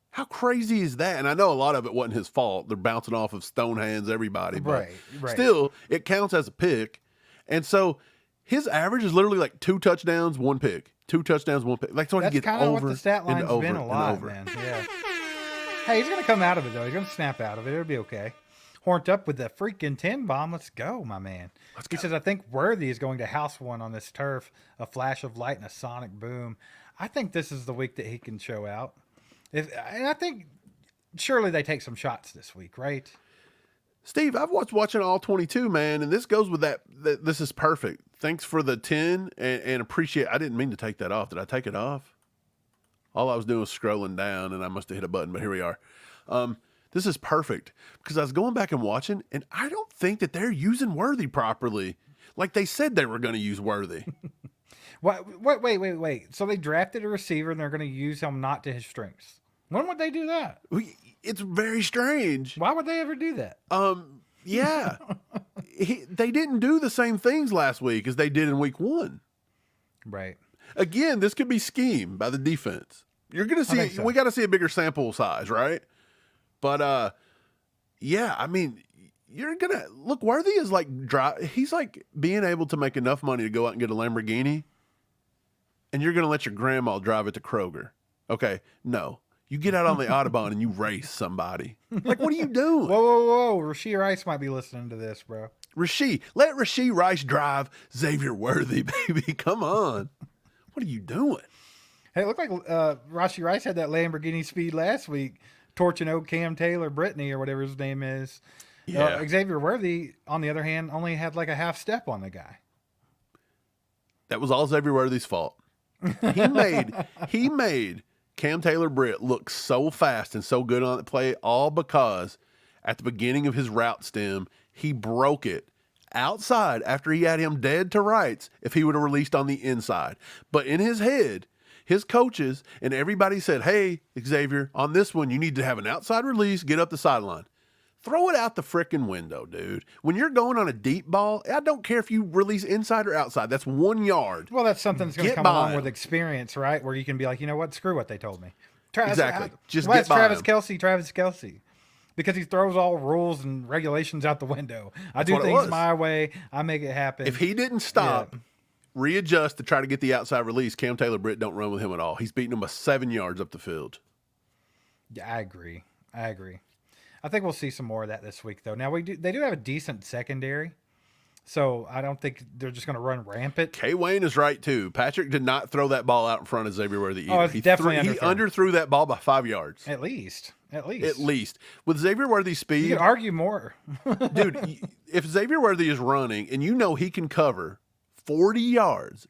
Speaker 2: How crazy is that? And I know a lot of it wasn't his fault. They're bouncing off of stone hands, everybody. But
Speaker 3: right.
Speaker 2: Still, it counts as a pick. And so his average is literally like 2 touchdowns, 1 pick. 2 touchdowns, 1 pick. Like, so
Speaker 3: that's
Speaker 2: he gets
Speaker 3: kind of
Speaker 2: over
Speaker 3: what the stat line's been a lot,
Speaker 2: over.
Speaker 3: Man. Yeah. Hey, he's going to come out of it, though. He's going to snap out of it. It'll be okay. Horned up with the freaking 10 bomb. Let's go, my man. He says, I think Worthy is going to house one on this turf. A flash of light and a sonic boom. I think this is the week that he can show out. And I think surely they take some shots this week, right?
Speaker 2: Steve, I've watching all 22, man, and this goes with that this is perfect. Thanks for the 10 and appreciate. I didn't mean to take that off. Did I take it off? All I was doing was scrolling down, and I must have hit a button, but here we are. This is perfect because I was going back and watching, and I don't think that they're using Worthy properly. Like they said they were going to use Worthy.
Speaker 3: Wait. So they drafted a receiver, and they're going to use him not to his strengths. When would they do that?
Speaker 2: It's very strange.
Speaker 3: Why would they ever do that?
Speaker 2: Yeah. They didn't do the same things last week as they did in week 1.
Speaker 3: Right.
Speaker 2: Again, this could be scheme by the defense. You're going to see, we got to see a bigger sample size, right? But, yeah, I mean, you're going to look, Worthy is like, he's like being able to make enough money to go out and get a Lamborghini, and you're going to let your grandma drive it to Kroger. Okay. No, you get out on the Autobahn and you race somebody. Like, what are you doing?
Speaker 3: Whoa. Rasheed Rice might be listening to this, bro.
Speaker 2: Let Rasheed Rice drive Xavier Worthy, baby. Come on. What are you doing?
Speaker 3: Hey, it looked like Rasheed Rice had that Lamborghini speed last week, torching old Cam Taylor, Brittany, or whatever his name is.
Speaker 2: Yeah.
Speaker 3: Xavier Worthy, on the other hand, only had like a half step on the guy.
Speaker 2: That was all Xavier Worthy's fault. He made Cam Taylor Britt look so fast and so good on the play, all because at the beginning of his route stem, he broke it outside after he had him dead to rights if he would have released on the inside. But in his head, his coaches and everybody said, hey, Xavier, on this one, you need to have an outside release, get up the sideline. Throw it out the frickin' window, dude. When you're going on a deep ball, I don't care if you release inside or outside. That's 1 yard.
Speaker 3: Well, that's something that's going to come along with experience, right? Where you can be like, you know what? Screw what they told me.
Speaker 2: Exactly.
Speaker 3: Just get by Travis Kelce. because he throws all rules and regulations out the window. I do
Speaker 2: what it
Speaker 3: things
Speaker 2: was.
Speaker 3: my way. I make it happen.
Speaker 2: If he didn't stop, readjust to try to get the outside release, Cam Taylor-Britt don't run with him at all. He's beating him by 7 yards up the field.
Speaker 3: Yeah, I agree. I think we'll see some more of that this week, though. Now they do have a decent secondary, so I don't think they're just going to run rampant.
Speaker 2: K. Wayne is right too. Patrick did not throw that ball out in front of Xavier Worthy.
Speaker 3: Oh, it's definitely
Speaker 2: he underthrew that ball by 5 yards.
Speaker 3: At least.
Speaker 2: At least. With Xavier Worthy's speed,
Speaker 3: You could argue more.
Speaker 2: dude, if Xavier Worthy is running and you know he can cover 40 yards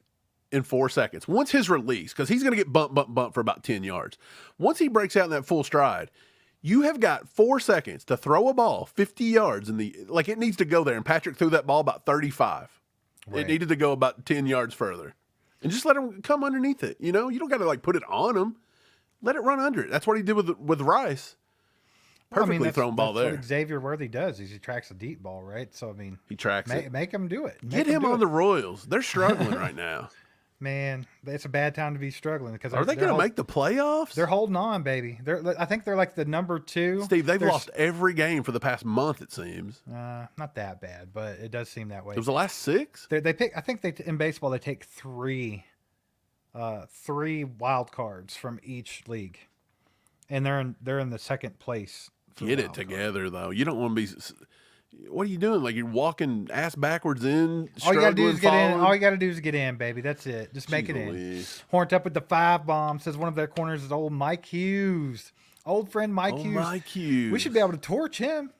Speaker 2: in 4 seconds, once his release, because he's going to get bump for about 10 yards. Once he breaks out in that full stride, you have got 4 seconds to throw a ball 50 yards it needs to go there. And Patrick threw that ball about 35.
Speaker 3: Right.
Speaker 2: It needed to go about 10 yards further. And just let him come underneath it. You know, you don't got to put it on him. Let it run under it. That's what he did with Rice. Perfectly thrown ball there.
Speaker 3: That's what Xavier Worthy does. Is he tracks a deep ball, right? So
Speaker 2: he tracks it.
Speaker 3: Make him do it.
Speaker 2: Get him on the Royals. They're struggling right now.
Speaker 3: Man, it's a bad time to be struggling because
Speaker 2: are they going to make the playoffs?
Speaker 3: They're holding on, baby. I think they're like the number 2.
Speaker 2: Steve, they've lost every game for the past month. It seems
Speaker 3: not that bad, but it does seem that way.
Speaker 2: It was the last 6.
Speaker 3: They pick. I think in baseball they take 3 wild cards from each league, and they're in the second place.
Speaker 2: Get it together, though. You don't want to be. What are you doing? Like you're walking ass backwards in.
Speaker 3: All you gotta do is get in. All you gotta do is get in, baby. That's it. Just make it in. Horned up with the 5 bomb. Says one of their corners is old Mike Hughes, old friend Mike Hughes.
Speaker 2: Mike Hughes.
Speaker 3: We should be able to torch him.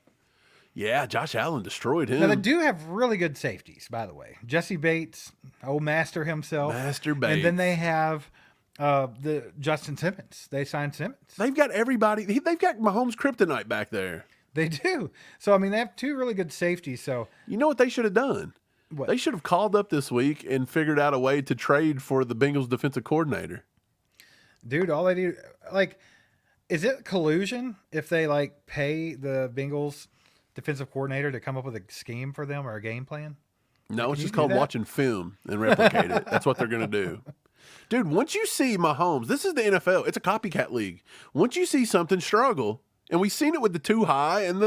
Speaker 2: Yeah, Josh Allen destroyed him.
Speaker 3: Now they do have really good safeties, by the way. Jesse Bates, old master himself.
Speaker 2: Master Bates.
Speaker 3: And then they have the Justin Simmons. They signed Simmons.
Speaker 2: They've got everybody. They've got Mahomes kryptonite back there.
Speaker 3: They do. So, I mean, they have 2 really good safeties. So,
Speaker 2: you know what they should have done?
Speaker 3: What?
Speaker 2: They should have called up this week and figured out a way to trade for the Bengals defensive coordinator.
Speaker 3: Dude, all they do, is it collusion if they, pay the Bengals defensive coordinator to come up with a scheme for them or a game plan?
Speaker 2: No, it's just called watching film and replicate it. That's what they're going to do. Dude, once you see Mahomes, this is the NFL. It's a copycat league. Once you see something struggle, and we've seen it with the too high and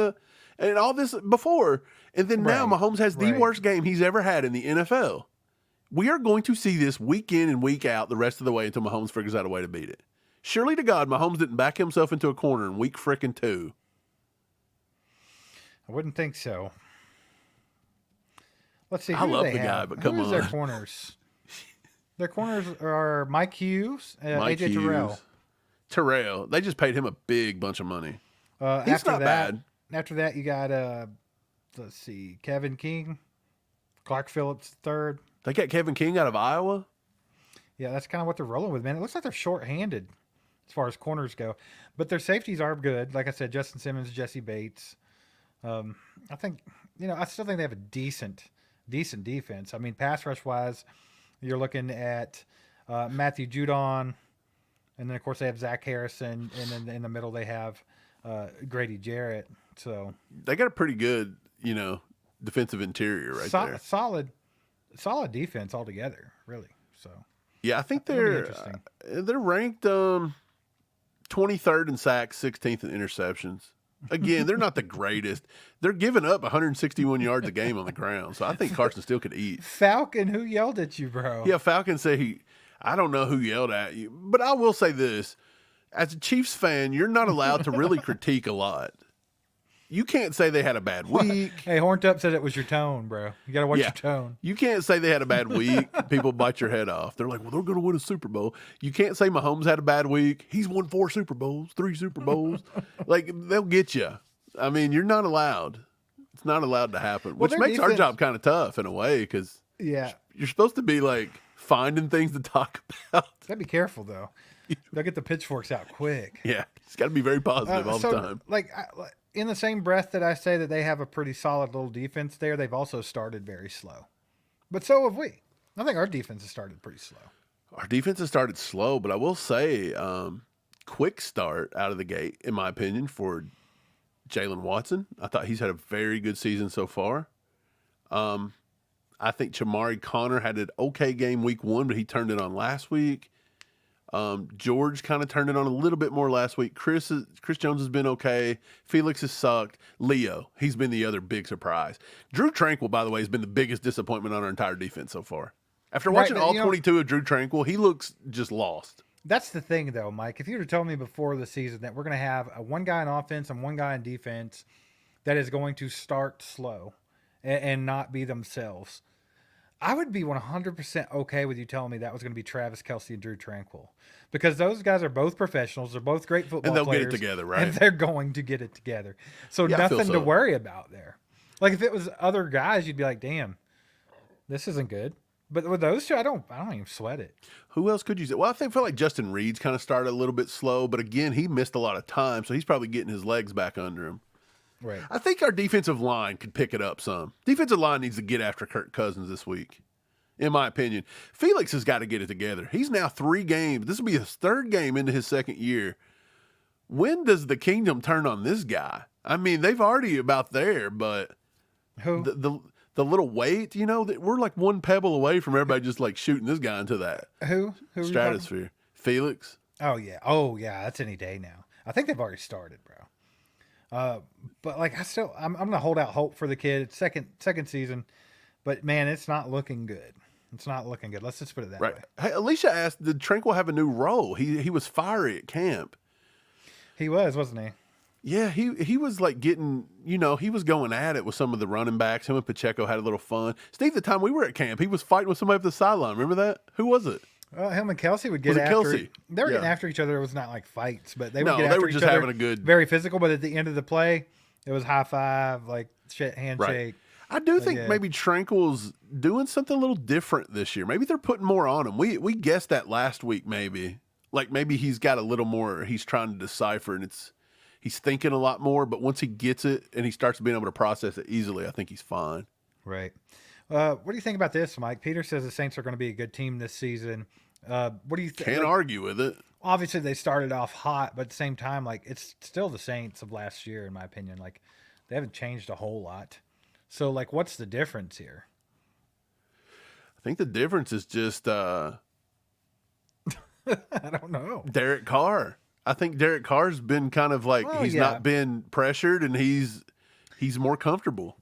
Speaker 2: all this before, and then now Mahomes has the worst game he's ever had in the NFL. We are going to see this week in and week out the rest of the way until Mahomes figures out a way to beat it. Surely to God, Mahomes didn't back himself into a corner in week frickin' 2.
Speaker 3: I wouldn't think so. Let's see.
Speaker 2: I love the guy, but come on.
Speaker 3: Who's their corners? Their corners are Mike Hughes and AJ Terrell.
Speaker 2: Terrell. They just paid him a big bunch of money.
Speaker 3: He's
Speaker 2: not bad.
Speaker 3: After that, you got, let's see, Kevin King, Clark Phillips III.
Speaker 2: They got Kevin King out of Iowa?
Speaker 3: Yeah, that's kind of what they're rolling with, man. It looks like they're short-handed as far as corners go. But their safeties are good. Like I said, Justin Simmons, Jesse Bates. I think, I still think they have a decent defense. I mean, pass rush-wise, you're looking at Matthew Judon, and then, of course, they have Zach Harrison, and then in the middle they have Grady Jarrett. So
Speaker 2: they got a pretty good, defensive interior there.
Speaker 3: Solid defense altogether, really. So
Speaker 2: yeah, I think they're ranked 23rd in sacks, 16th in interceptions. Again, they're not the greatest. They're giving up 161 yards a game on the ground, so I think Carson still could eat.
Speaker 3: Falcon, who yelled at you, bro?
Speaker 2: Yeah, Falcon said I don't know who yelled at you, but I will say this. As a Chiefs fan, you're not allowed to really critique a lot. You can't say they had a bad week.
Speaker 3: Hey, Horned Up said it was your tone, bro. You got to watch your tone.
Speaker 2: You can't say they had a bad week. People bite your head off. They're like, well, they're going to win a Super Bowl. You can't say Mahomes had a bad week. He's won 4 Super Bowls, 3 Super Bowls. They'll get you. I mean, you're not allowed. It's not allowed to happen, which makes our job kind of tough in a way because you're supposed to be finding things to talk about.
Speaker 3: Gotta be careful, though. They'll get the pitchforks out quick.
Speaker 2: Yeah, it's got to be very positive all the time.
Speaker 3: In the same breath that I say that they have a pretty solid little defense there, they've also started very slow. But so have we. I think our defense has started pretty slow.
Speaker 2: Our defense has started slow, but I will say quick start out of the gate, in my opinion, for Jalen Watson. I thought he's had a very good season so far. I think Chamari Connor had an okay game week 1, but he turned it on last week. George kind of turned it on a little bit more last week. Chris Jones has been okay. Felix has sucked. Leo, he's been the other big surprise. Drew Tranquil, by the way, has been the biggest disappointment on our entire defense so far. After watching all 22 of Drew Tranquil, he looks just lost.
Speaker 3: That's the thing, though, Mike. If you were to tell me before the season that we're going to have one guy in offense and one guy in defense that is going to start slow and not be themselves, I would be 100% okay with you telling me that was going to be Travis Kelce and Drew Tranquil, because those guys are both professionals. They're both great football players.
Speaker 2: And they'll get it together, right?
Speaker 3: And they're going to get it together. So
Speaker 2: Yeah,
Speaker 3: nothing to worry about there. Like if it was other guys, you'd be like, damn, this isn't good. But with those two, I don't even sweat it.
Speaker 2: Who else could you say? Well, I feel like Justin Reed's kind of started a little bit slow, but again, he missed a lot of time, so he's probably getting his legs back under him.
Speaker 3: Right.
Speaker 2: I think our defensive line could pick it up some. Defensive line needs to get after Kirk Cousins this week, in my opinion. Felix has got to get it together. He's now 3 games. This will be his 3rd game into his 2nd year. When does the kingdom turn on this guy? I mean, they've already about there, but
Speaker 3: Who?
Speaker 2: the little weight, we're like one pebble away from everybody just like shooting this guy into that
Speaker 3: Who
Speaker 2: stratosphere. Felix.
Speaker 3: Oh yeah, that's any day now. I think they've already started, bro. But like I'm gonna hold out hope for the kid. It's second season, but man, it's not looking good. It's not looking good. Let's just put it that way.
Speaker 2: Hey, Alicia asked, did Tranquil have a new role? He was fiery at camp.
Speaker 3: He was, wasn't he?
Speaker 2: Yeah, he was like getting, he was going at it with some of the running backs. Him and Pacheco had a little fun. Steve, the time we were at camp, he was fighting with somebody up the sideline. Remember that? Who was it?
Speaker 3: Him and Kelce would get after.
Speaker 2: Kelsey?
Speaker 3: They were getting after each other. It was not like fights, but they would get after
Speaker 2: were
Speaker 3: each
Speaker 2: just
Speaker 3: other.
Speaker 2: having a good,
Speaker 3: very physical. But at the end of the play, it was high five, like handshake.
Speaker 2: Right. I do think maybe Tranquil's doing something a little different this year. Maybe they're putting more on him. We guessed that last week, maybe. Like maybe he's got a little more. He's trying to decipher, and he's thinking a lot more. But once he gets it and he starts being able to process it easily, I think he's fine.
Speaker 3: Right. What do you think about this, Mike? Peter says the Saints are going to be a good team this season. What do you think?
Speaker 2: Can't argue with it.
Speaker 3: Obviously, they started off hot, but at the same time, like it's still the Saints of last year, in my opinion. Like they haven't changed a whole lot. So, like, what's the difference here?
Speaker 2: I think the difference is just
Speaker 3: I don't know.
Speaker 2: Derek Carr. I think Derek Carr's been kind of like he's not been pressured and he's more comfortable.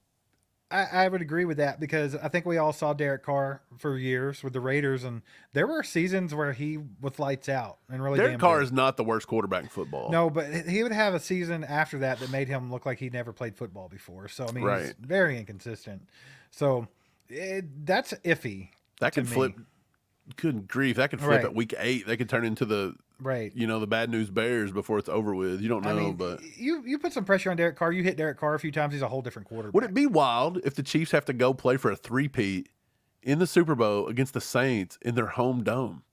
Speaker 3: I would agree with that because I think we all saw Derek Carr for years with the Raiders, and there were seasons where he was lights out and really.
Speaker 2: Derek Carr is not the worst quarterback in football.
Speaker 3: No, but he would have a season after that made him look like he'd never played football before. So I mean, he's very inconsistent. So that's iffy.
Speaker 2: That could flip. Good grief! That could flip at week 8. They could turn into the the bad news Bears before it's over with. You don't know, but
Speaker 3: you put some pressure on Derek Carr. You hit Derek Carr a few times. He's a whole different quarterback.
Speaker 2: Would it be wild if the Chiefs have to go play for a 3-peat in the Super Bowl against the Saints in their home dome?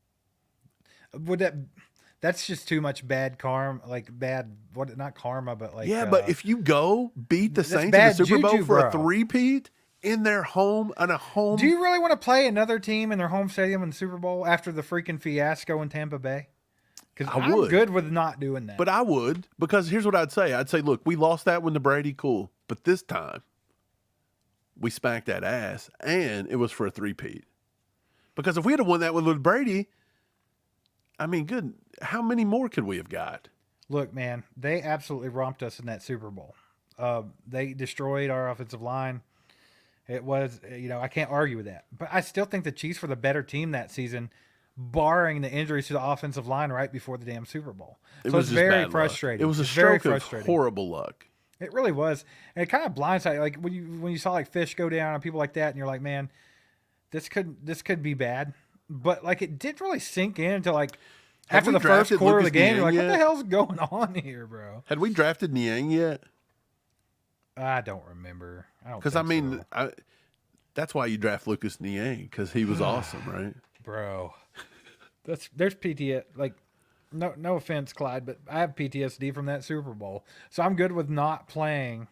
Speaker 3: Would that? That's just too much bad karma. Like bad, not karma, but like
Speaker 2: but if you go beat the Saints in the Super Bowl for a 3-peat. In their home, on a home.
Speaker 3: Do you really want to play another team in their home stadium in the Super Bowl after the freaking fiasco in Tampa Bay? Because I'm good with not doing that.
Speaker 2: But I would, because here's what I'd say. I'd say, look, we lost that one to Brady, cool. But this time, we spanked that ass, and it was for a 3-peat. Because if we had won that one with Brady, I mean, good. How many more could we have got?
Speaker 3: Look, man, they absolutely romped us in that Super Bowl. They destroyed our offensive line. It was, I can't argue with that. But I still think the Chiefs were the better team that season, barring the injuries to the offensive line right before the damn Super Bowl. So it's very frustrating.
Speaker 2: It was a stroke of horrible luck.
Speaker 3: It really was. And it kind of blindsided. Like when you saw like Fish go down and people like that, and you're like, man, this could be bad. But like it didn't really sink in until like after the first quarter of the game. You're like, what the hell's going on here, bro?
Speaker 2: Had we drafted Niang yet?
Speaker 3: I don't remember.
Speaker 2: Because that's why you draft Lucas Niang, because he was awesome, right,
Speaker 3: bro? There's PTSD. Like, no offense, Clyde, but I have PTSD from that Super Bowl, so I'm good with not playing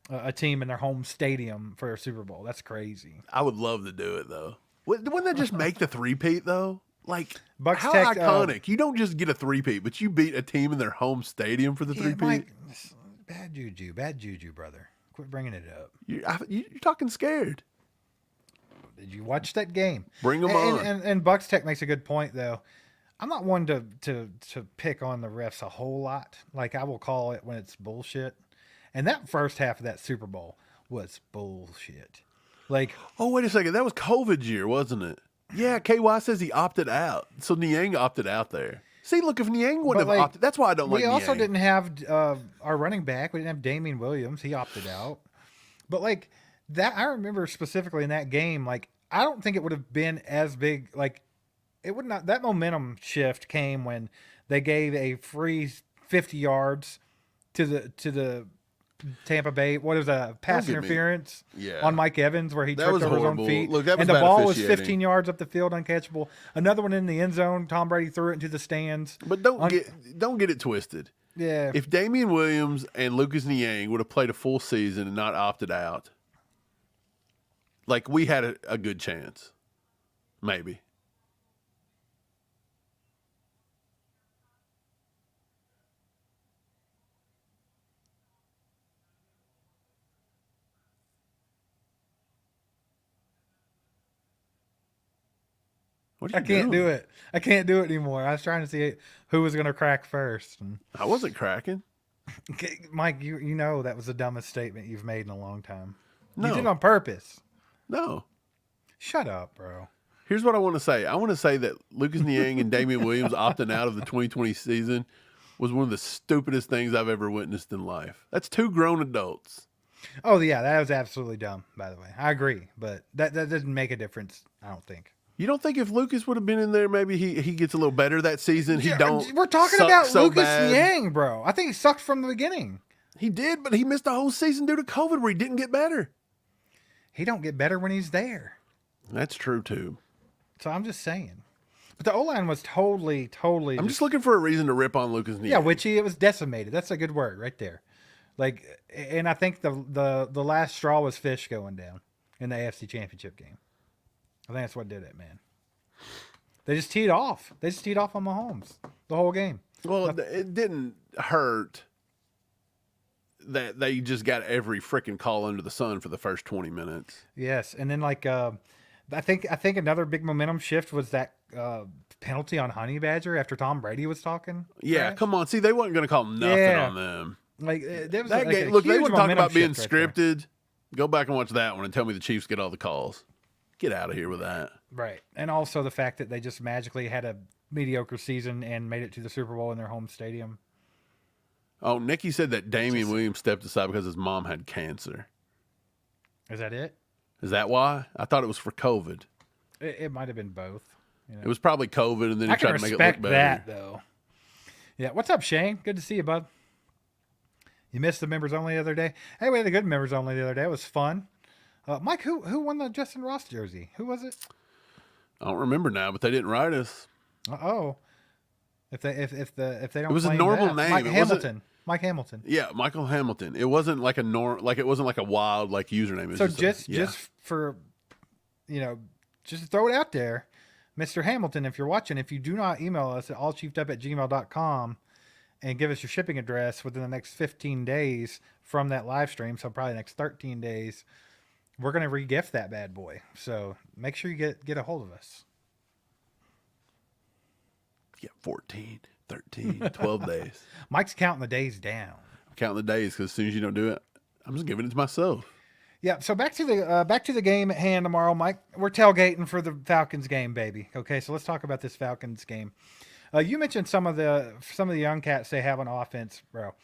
Speaker 3: a team in their home stadium for a Super Bowl. That's crazy.
Speaker 2: I would love to do it though. Wouldn't that just make the 3-peat though? Like,
Speaker 3: Bucks
Speaker 2: how iconic! You don't just get a 3-peat, but you beat a team in their home stadium for the 3-peat.
Speaker 3: Mike, bad juju, brother. Quit bringing it up.
Speaker 2: You're talking scared.
Speaker 3: Did you watch that game?
Speaker 2: Bring them on.
Speaker 3: And Bucks Tech makes a good point, though. I'm not one to pick on the refs a whole lot. Like I will call it when it's bullshit. And that first half of that Super Bowl was bullshit. Like,
Speaker 2: Oh, wait a second. That was COVID year, wasn't it? Yeah, KY says he opted out. So Niang opted out there. See, look, if Niang wouldn't have opted, that's why I don't like
Speaker 3: we
Speaker 2: Niang.
Speaker 3: also didn't have our running back. We didn't have Damian Williams. He opted out. But like that, I remember specifically in that game. Like, I don't think it would have been as big. Like, it would not. That momentum shift came when they gave a free 50 yards to the Tampa Bay. What is a pass interference on Mike Evans where he tripped over his own feet.
Speaker 2: Look, that was
Speaker 3: and the ball was
Speaker 2: officiating.
Speaker 3: 15 yards up the field, uncatchable. Another one in the end zone. Tom Brady threw it into the stands.
Speaker 2: But don't get it twisted.
Speaker 3: Yeah.
Speaker 2: If Damian Williams and Lucas Niang would have played a full season and not opted out, like we had a good chance. Maybe.
Speaker 3: I can't do it. I can't do it anymore. I was trying to see who was going to crack first. And
Speaker 2: I wasn't cracking.
Speaker 3: Mike, you know that was the dumbest statement you've made in a long time.
Speaker 2: No.
Speaker 3: You did it on purpose.
Speaker 2: No.
Speaker 3: Shut up, bro.
Speaker 2: Here's what I want to say. I want to say that Lucas Niang and Damian Williams opting out of the 2020 season was one of the stupidest things I've ever witnessed in life. That's two grown adults.
Speaker 3: Oh, yeah, that was absolutely dumb, by the way. I agree, but that doesn't make a difference, I don't think.
Speaker 2: You don't think if Lucas would have been in there, maybe he gets a little better that season?
Speaker 3: We're talking about Lucas Niang, bro. I think he sucked from the beginning.
Speaker 2: He did, but he missed the whole season due to COVID where he didn't get better.
Speaker 3: He don't get better when he's there.
Speaker 2: That's true, too.
Speaker 3: So I'm just saying. But the O-line was totally.
Speaker 2: I'm just looking for a reason to rip on Lucas Niang.
Speaker 3: Yeah, it was decimated. That's a good word right there. Like, and I think the last straw was Fish going down in the AFC Championship game. I think that's what did it, man. They just teed off. They just teed off on Mahomes the whole game.
Speaker 2: Well, it didn't hurt that they just got every freaking call under the sun for the first 20 minutes.
Speaker 3: Yes, and then like I think another big momentum shift was that penalty on Honey Badger after Tom Brady was talking.
Speaker 2: Yeah,
Speaker 3: trash.
Speaker 2: come on. See, they wasn't going to call nothing on them.
Speaker 3: Like there was
Speaker 2: that
Speaker 3: like
Speaker 2: game,
Speaker 3: a
Speaker 2: look, they
Speaker 3: huge
Speaker 2: wouldn't talk
Speaker 3: momentum
Speaker 2: about being
Speaker 3: shift right
Speaker 2: scripted. Go back and watch that one and tell me the Chiefs get all the calls. Get out of here with that.
Speaker 3: Right. And also the fact that they just magically had a mediocre season and made it to the Super Bowl in their home stadium.
Speaker 2: Oh, Nikki said that Damian Williams stepped aside because his mom had cancer.
Speaker 3: Is that it?
Speaker 2: Is that why? I thought it was for COVID.
Speaker 3: It might have been both. You know?
Speaker 2: It was probably COVID, and then he
Speaker 3: I can
Speaker 2: tried to make it look
Speaker 3: respect
Speaker 2: better.
Speaker 3: that, though. Yeah. What's up, Shane? Good to see you, bud. You missed the members only the other day. Hey, we had the good members only the other day. It was fun. Mike, who won the Justin Ross jersey? Who was it?
Speaker 2: I don't remember now, but they didn't write us.
Speaker 3: Oh, if they don't,
Speaker 2: It was a
Speaker 3: claim
Speaker 2: normal
Speaker 3: that.
Speaker 2: name.
Speaker 3: Mike
Speaker 2: It
Speaker 3: Hamilton. Mike Hamilton.
Speaker 2: Yeah, Michael Hamilton. It wasn't like it wasn't like a wild username. It was
Speaker 3: just for, just to throw it out there, Mr. Hamilton, if you're watching, if you do not email us at allchiefdup@gmail.com and give us your shipping address within the next 15 days from that live stream, so probably the next 13 days, we're going to re-gift that bad boy. So make sure you get a hold of us.
Speaker 2: Yeah, 14, 13, 12 days.
Speaker 3: Mike's counting the days down.
Speaker 2: I'm counting the days because as soon as you don't do it, I'm just giving it to myself.
Speaker 3: Yeah, so back to the game at hand tomorrow, Mike. We're tailgating for the Falcons game, baby. Okay, so let's talk about this Falcons game. You mentioned some of the young cats they have on offense, bro.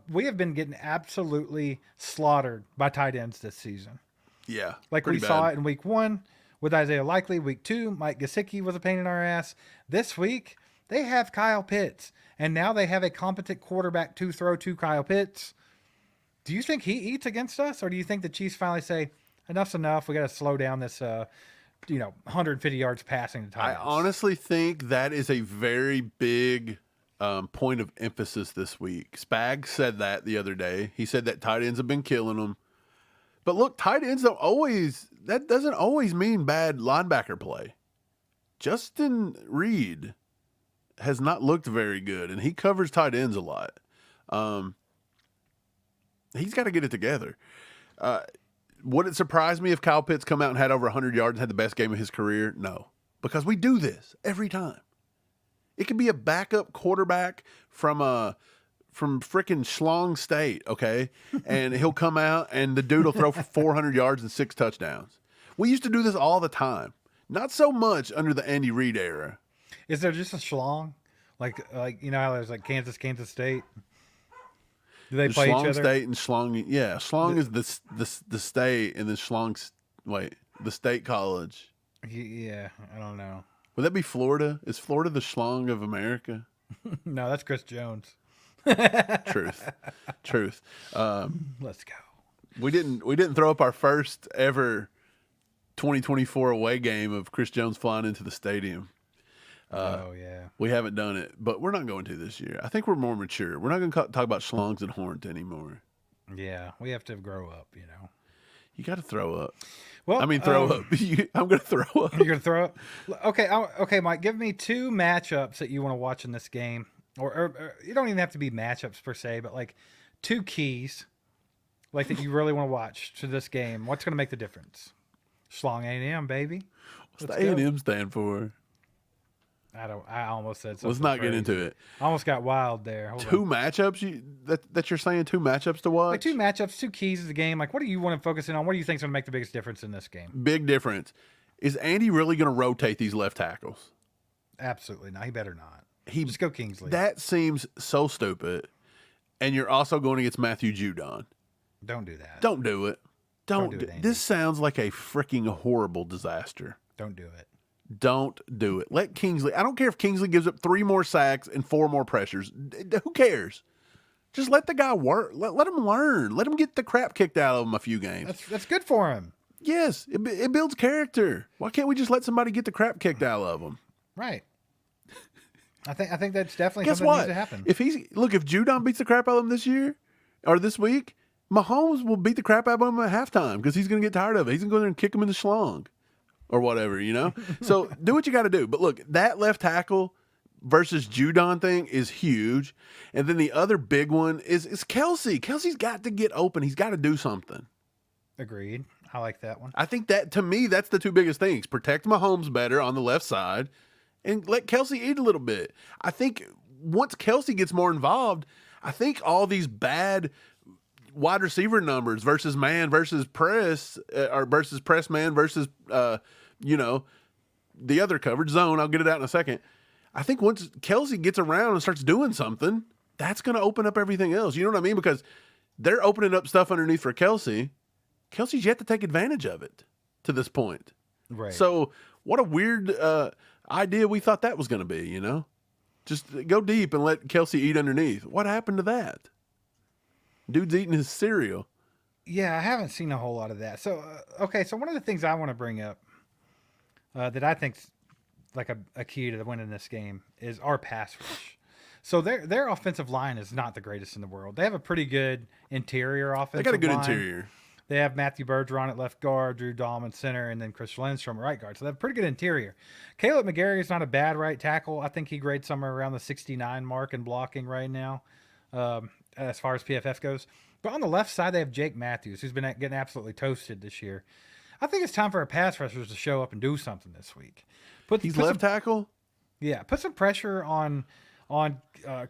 Speaker 3: We have been getting absolutely slaughtered by tight ends this season.
Speaker 2: Yeah,
Speaker 3: like we saw it in week 1 with Isaiah Likely. Week 2, Mike Gesicki was a pain in our ass. This week, they have Kyle Pitts, and now they have a competent quarterback to throw to Kyle Pitts. Do you think he eats against us, or do you think the Chiefs finally say, enough's enough, we got to slow down this 150 yards passing to tight ends?
Speaker 2: I honestly think that is a very big point of emphasis this week. Spags said that the other day. He said that tight ends have been killing them. But look, tight ends that doesn't always mean bad linebacker play. Justin Reed has not looked very good, and he covers tight ends a lot. He's got to get it together. Would it surprise me if Kyle Pitts come out and had over 100 yards and had the best game of his career? No, because we do this every time. It could be a backup quarterback from frickin' Schlong State, okay? And he'll come out and the dude will throw for 400 yards and 6 touchdowns. We used to do this all the time. Not so much under the Andy Reid era.
Speaker 3: Is there just a schlong? Like you know how there's like Kansas State? Do they play
Speaker 2: Schlong
Speaker 3: each other?
Speaker 2: State and Schlong, yeah. Schlong is the state, and then the state college.
Speaker 3: Yeah, I don't know.
Speaker 2: Would that be Florida? Is Florida the Schlong of America?
Speaker 3: No, that's Chris Jones.
Speaker 2: Truth.
Speaker 3: Let's go.
Speaker 2: We didn't throw up our first ever 2024 away game of Chris Jones flying into the stadium.
Speaker 3: Oh yeah.
Speaker 2: We haven't done it, but we're not going to this year. I think we're more mature. We're not going to talk about schlongs and horns anymore.
Speaker 3: Yeah, we have to grow up, you know.
Speaker 2: You got to throw up.
Speaker 3: Well,
Speaker 2: I mean, throw up. I'm going to throw up.
Speaker 3: You're going to throw up? Okay, okay, Mike, give me 2 matchups that you want to watch in this game. Or you don't even have to be matchups per se, but like 2 keys like that you really want to watch to this game. What's going to make the difference? Schlong A&M, baby.
Speaker 2: What's the A&M stand for?
Speaker 3: I almost said something.
Speaker 2: Let's not
Speaker 3: crazy.
Speaker 2: get into it.
Speaker 3: I almost got wild there. Hold
Speaker 2: Two
Speaker 3: on.
Speaker 2: matchups that you're saying 2 matchups to watch?
Speaker 3: Like 2 matchups, 2 keys of the game. Like, what do you want to focus in on? What do you think is going to make the biggest difference in this game?
Speaker 2: Big difference. Is Andy really going to rotate these left tackles?
Speaker 3: Absolutely not. He better not.
Speaker 2: He
Speaker 3: Just go Kingsley.
Speaker 2: That seems so stupid. And you're also going against Matthew Judon.
Speaker 3: Don't do that.
Speaker 2: Don't do it.
Speaker 3: Don't do it, Andy.
Speaker 2: This sounds like a freaking horrible disaster.
Speaker 3: Don't do it.
Speaker 2: Don't do it. Let Kingsley. I don't care if Kingsley gives up 3 more sacks and 4 more pressures. Who cares? Just let the guy work. Let him learn. Let him get the crap kicked out of him a few games.
Speaker 3: That's good for him.
Speaker 2: Yes, it builds character. Why can't we just let somebody get the crap kicked out of them?
Speaker 3: Right. I think that's definitely
Speaker 2: Guess
Speaker 3: something
Speaker 2: what?
Speaker 3: that needs to happen.
Speaker 2: If Judon beats the crap out of him this year or this week, Mahomes will beat the crap out of him at halftime because he's going to get tired of it. He's going to go there and kick him in the schlong or whatever, you know? So do what you got to do. But look, that left tackle versus Judon thing is huge. And then the other big one is Kelsey. Kelsey's got to get open. He's got to do something.
Speaker 3: Agreed. I like that one.
Speaker 2: I think that, to me, that's the 2 biggest things. Protect Mahomes better on the left side and let Kelsey eat a little bit. I think once Kelsey gets more involved, I think all these bad wide receiver numbers versus man versus press or versus press man versus, the other coverage zone, I'll get it out in a second. I think once Kelsey gets around and starts doing something, that's going to open up everything else. You know what I mean? Because they're opening up stuff underneath for Kelsey. Kelsey's yet to take advantage of it to this point.
Speaker 3: Right.
Speaker 2: So what a weird idea we thought that was going to be, you know? Just go deep and let Kelsey eat underneath. What happened to that? Dude's eating his cereal.
Speaker 3: Yeah, I haven't seen a whole lot of that. So, okay, so one of the things I want to bring up that I think's like a key to winning this game is our pass rush. So their offensive line is not the greatest in the world. They have a pretty good interior offensive line.
Speaker 2: They got a good interior.
Speaker 3: They have Matthew Bergeron at left guard, Drew Dahlman center, and then Chris Lindstrom at right guard. So they have a pretty good interior. Caleb McGarry is not a bad right tackle. I think he grades somewhere around the 69 mark in blocking right now, as far as PFF goes. But on the left side, they have Jake Matthews, who's been getting absolutely toasted this year. I think it's time for our pass rushers to show up and do something this week.
Speaker 2: He's left tackle?
Speaker 3: Yeah, put some pressure on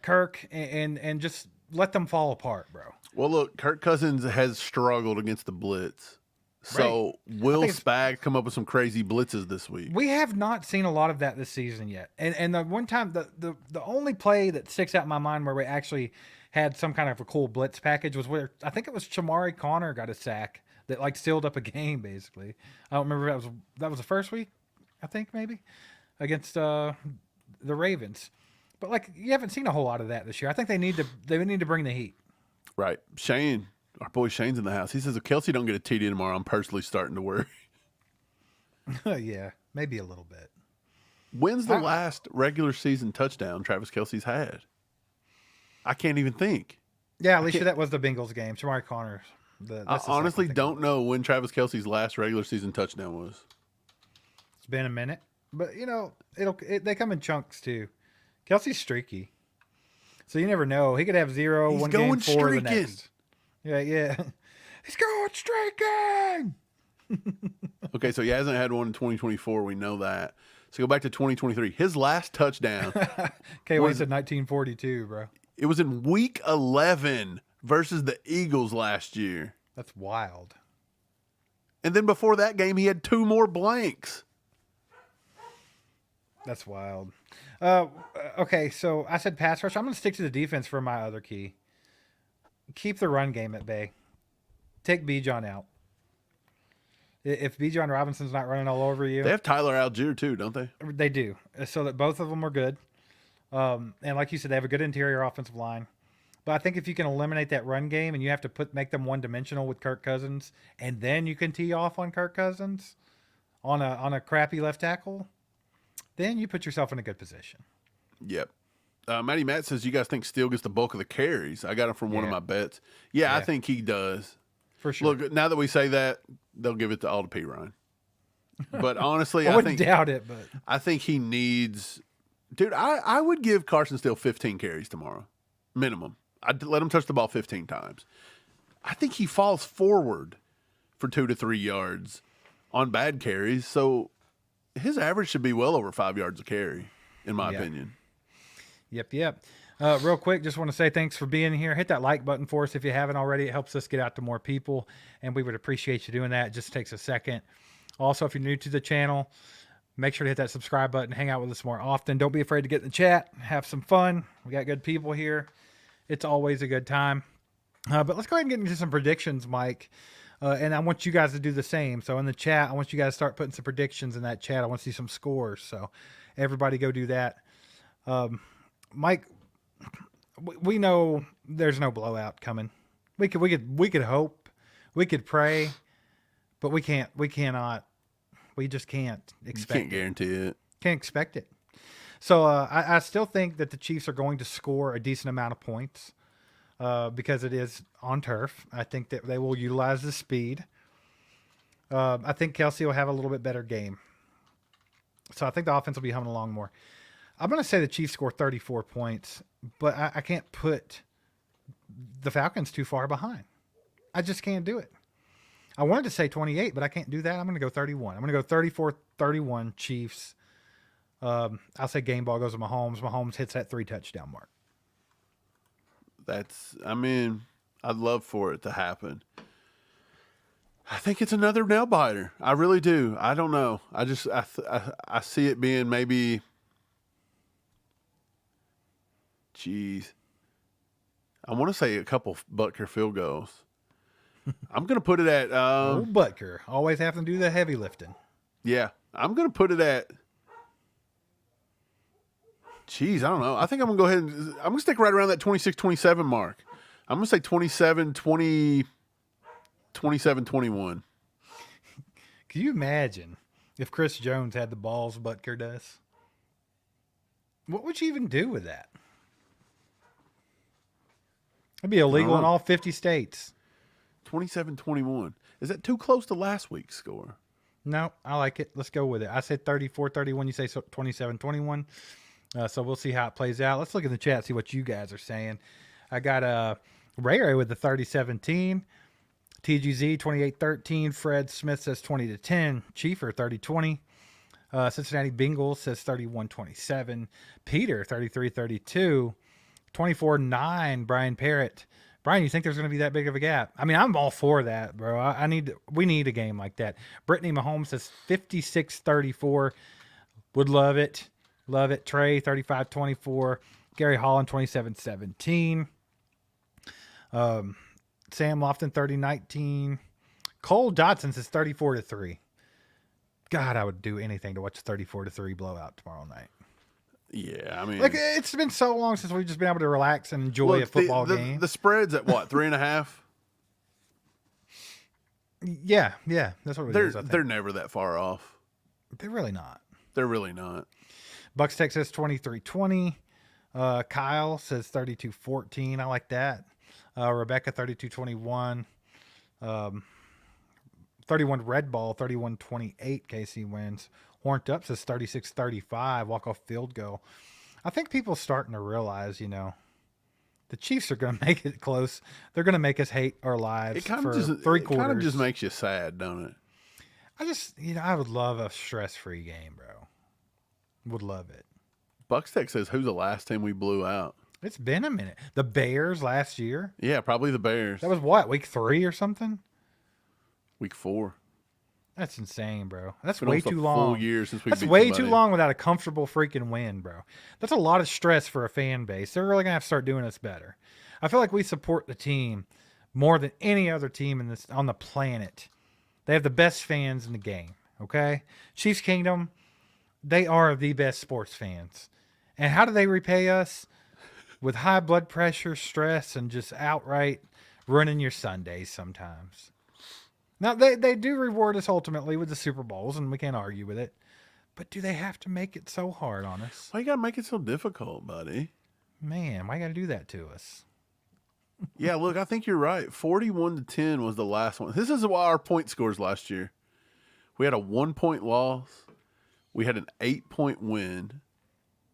Speaker 3: Kirk and just let them fall apart, bro.
Speaker 2: Well, look, Kirk Cousins has struggled against the blitz. So will Spag come up with some crazy blitzes this week?
Speaker 3: We have not seen a lot of that this season yet. And the one time, the only play that sticks out in my mind where we actually had some kind of a cool blitz package was where I think it was Chamari Connor got a sack that like sealed up a game, basically. I don't remember if that was the first week, I think maybe, against the Ravens. But like you haven't seen a whole lot of that this year. I think they need to bring the heat.
Speaker 2: Right. Shane, our boy Shane's in the house. He says if Kelsey don't get a TD tomorrow, I'm personally starting to worry.
Speaker 3: Yeah, maybe a little bit.
Speaker 2: When's the last regular season touchdown Travis Kelsey's had? I can't even think.
Speaker 3: Yeah, Alicia, that was the Bengals game. Chamari Connor.
Speaker 2: I honestly don't know when Travis Kelsey's last regular season touchdown was.
Speaker 3: It's been a minute, but they come in chunks too. Kelsey's streaky, so you never know. He could have 0
Speaker 2: He's
Speaker 3: one
Speaker 2: going
Speaker 3: game, 4
Speaker 2: streaking.
Speaker 3: the next. Yeah. He's going streaking.
Speaker 2: Okay, so he hasn't had one in 2024. We know that. So go back to 2023. His last touchdown,
Speaker 3: K-Way said 1942, bro.
Speaker 2: it was in week 11 versus the Eagles last year.
Speaker 3: That's wild.
Speaker 2: And then before that game, he had 2 more blanks.
Speaker 3: That's wild. Okay, so I said pass rush. I'm going to stick to the defense for my other key. Keep the run game at bay. Take Bijan out. If Bijan Robinson's not running all over you.
Speaker 2: They have Tyler Algier too, don't they?
Speaker 3: They do. So that both of them are good. And like you said, they have a good interior offensive line. But I think if you can eliminate that run game and you have to make them one-dimensional with Kirk Cousins, and then you can tee off on Kirk Cousins on a crappy left tackle, then you put yourself in a good position.
Speaker 2: Yep. Matty Matt says, you guys think Steele gets the bulk of the carries? I got him from one of my bets. Yeah, I think he does.
Speaker 3: For sure.
Speaker 2: Look, now that we say that, they'll give it to Alda P. Ryan. But honestly,
Speaker 3: I wouldn't doubt it, but
Speaker 2: I think he needs – dude, I would give Carson Steele 15 carries tomorrow, minimum. I'd let him touch the ball 15 times. I think he falls forward for 2 to 3 yards on bad carries, so his average should be well over 5 yards a carry, in my opinion.
Speaker 3: Yep. Real quick, just want to say thanks for being here. Hit that like button for us if you haven't already. It helps us get out to more people, and we would appreciate you doing that. It just takes a second. Also, if you're new to the channel, make sure to hit that subscribe button. Hang out with us more often. Don't be afraid to get in the chat. Have some fun. We got good people here. It's always a good time. But let's go ahead and get into some predictions, Mike. And I want you guys to do the same. So in the chat, I want you guys to start putting some predictions in that chat. I want to see some scores. So everybody go do that. Mike, we know there's no blowout coming. We could hope, we could pray, but we cannot. We just can't expect.
Speaker 2: You can't guarantee it.
Speaker 3: Can't expect it. So I still think that the Chiefs are going to score a decent amount of points because it is on turf. I think that they will utilize the speed. I think Kelce will have a little bit better game. So I think the offense will be humming along more. I'm going to say the Chiefs score 34 points, but I can't put the Falcons too far behind. I just can't do it. I wanted to say 28, but I can't do that. I'm going to go 31. I'm going to go 34-31 Chiefs. I'll say game ball goes to Mahomes. Mahomes hits that 3 touchdown mark.
Speaker 2: I'd love for it to happen. I think it's another nail biter. I really do. I don't know. I see it being maybe. Jeez. I want to say a couple Butker field goals. I'm going to put it at.
Speaker 3: Old Butker. Always having to do the heavy lifting.
Speaker 2: Yeah. I'm going to put it at. Jeez, I don't know. I think I'm going to go ahead and. I'm going to stick right around that 26-27 mark. I'm going to say 27-20. 27-21.
Speaker 3: Can you imagine if Chris Jones had the balls Butker does? What would you even do with that? It'd be illegal in all 50 states.
Speaker 2: 27-21. Is that too close to last week's score?
Speaker 3: No, I like it. Let's go with it. I said 34-31. You say 27-21. So we'll see how it plays out. Let's look in the chat, see what you guys are saying. I got Ray with the 30-17. TGZ 28-13. Fred Smith says 20-10. Chiefer 30-20. Cincinnati Bengals says 31-27. Peter 33-32. 24-9. Brian Parrott. Brian, you think there's going to be that big of a gap? I mean, I'm all for that, bro. We need a game like that. Brittany Mahomes says 56-34. Would love it. Love it. Trey 35-24. Gary Holland 27-17. Sam Lofton 30-19. Cole Dotson says 34-3. God, I would do anything to watch a 34-3 blowout tomorrow night.
Speaker 2: Yeah, I mean,
Speaker 3: like, it's been so long since we've just been able to relax and enjoy a football game.
Speaker 2: The spread's at what, 3.5?
Speaker 3: Yeah, that's what it is.
Speaker 2: They're never that far off.
Speaker 3: They're really not.
Speaker 2: They're really not.
Speaker 3: Bucks Tech says 23-20. Kyle says 32-14. I like that. Rebecca 32-21. 31 Red Ball 31-28. KC wins. Horned Up says 36-35. Walk-off field goal. I think people are starting to realize, the Chiefs are going to make it close. They're going to make us hate our lives for 3 quarters. It
Speaker 2: kind of just makes you sad, don't it?
Speaker 3: I would love a stress-free game, bro. Would love it.
Speaker 2: Buckstack says, who's the last team we blew out?
Speaker 3: It's been a minute. The Bears last year.
Speaker 2: Yeah, probably the Bears.
Speaker 3: That was what, week 3 or something?
Speaker 2: Week 4.
Speaker 3: That's insane, bro. That's
Speaker 2: Been
Speaker 3: way
Speaker 2: almost a
Speaker 3: too long.
Speaker 2: full year since we
Speaker 3: That's
Speaker 2: beat
Speaker 3: way
Speaker 2: somebody.
Speaker 3: too long without a comfortable freaking win, bro. That's a lot of stress for a fan base. They're really gonna have to start doing us better. I feel like we support the team more than any other team in this on the planet. They have the best fans in the game. Okay, Chiefs Kingdom, they are the best sports fans. And how do they repay us? With high blood pressure, stress, and just outright ruining your Sundays sometimes. Now, they do reward us ultimately with the Super Bowls, and we can't argue with it. But do they have to make it so hard on us?
Speaker 2: Why you got to make it so difficult, buddy?
Speaker 3: Man, why you got to do that to us?
Speaker 2: Yeah, look, I think you're right. 41-10 was the last one. This is why our point scores last year. We had a 1-point loss. We had an 8-point win.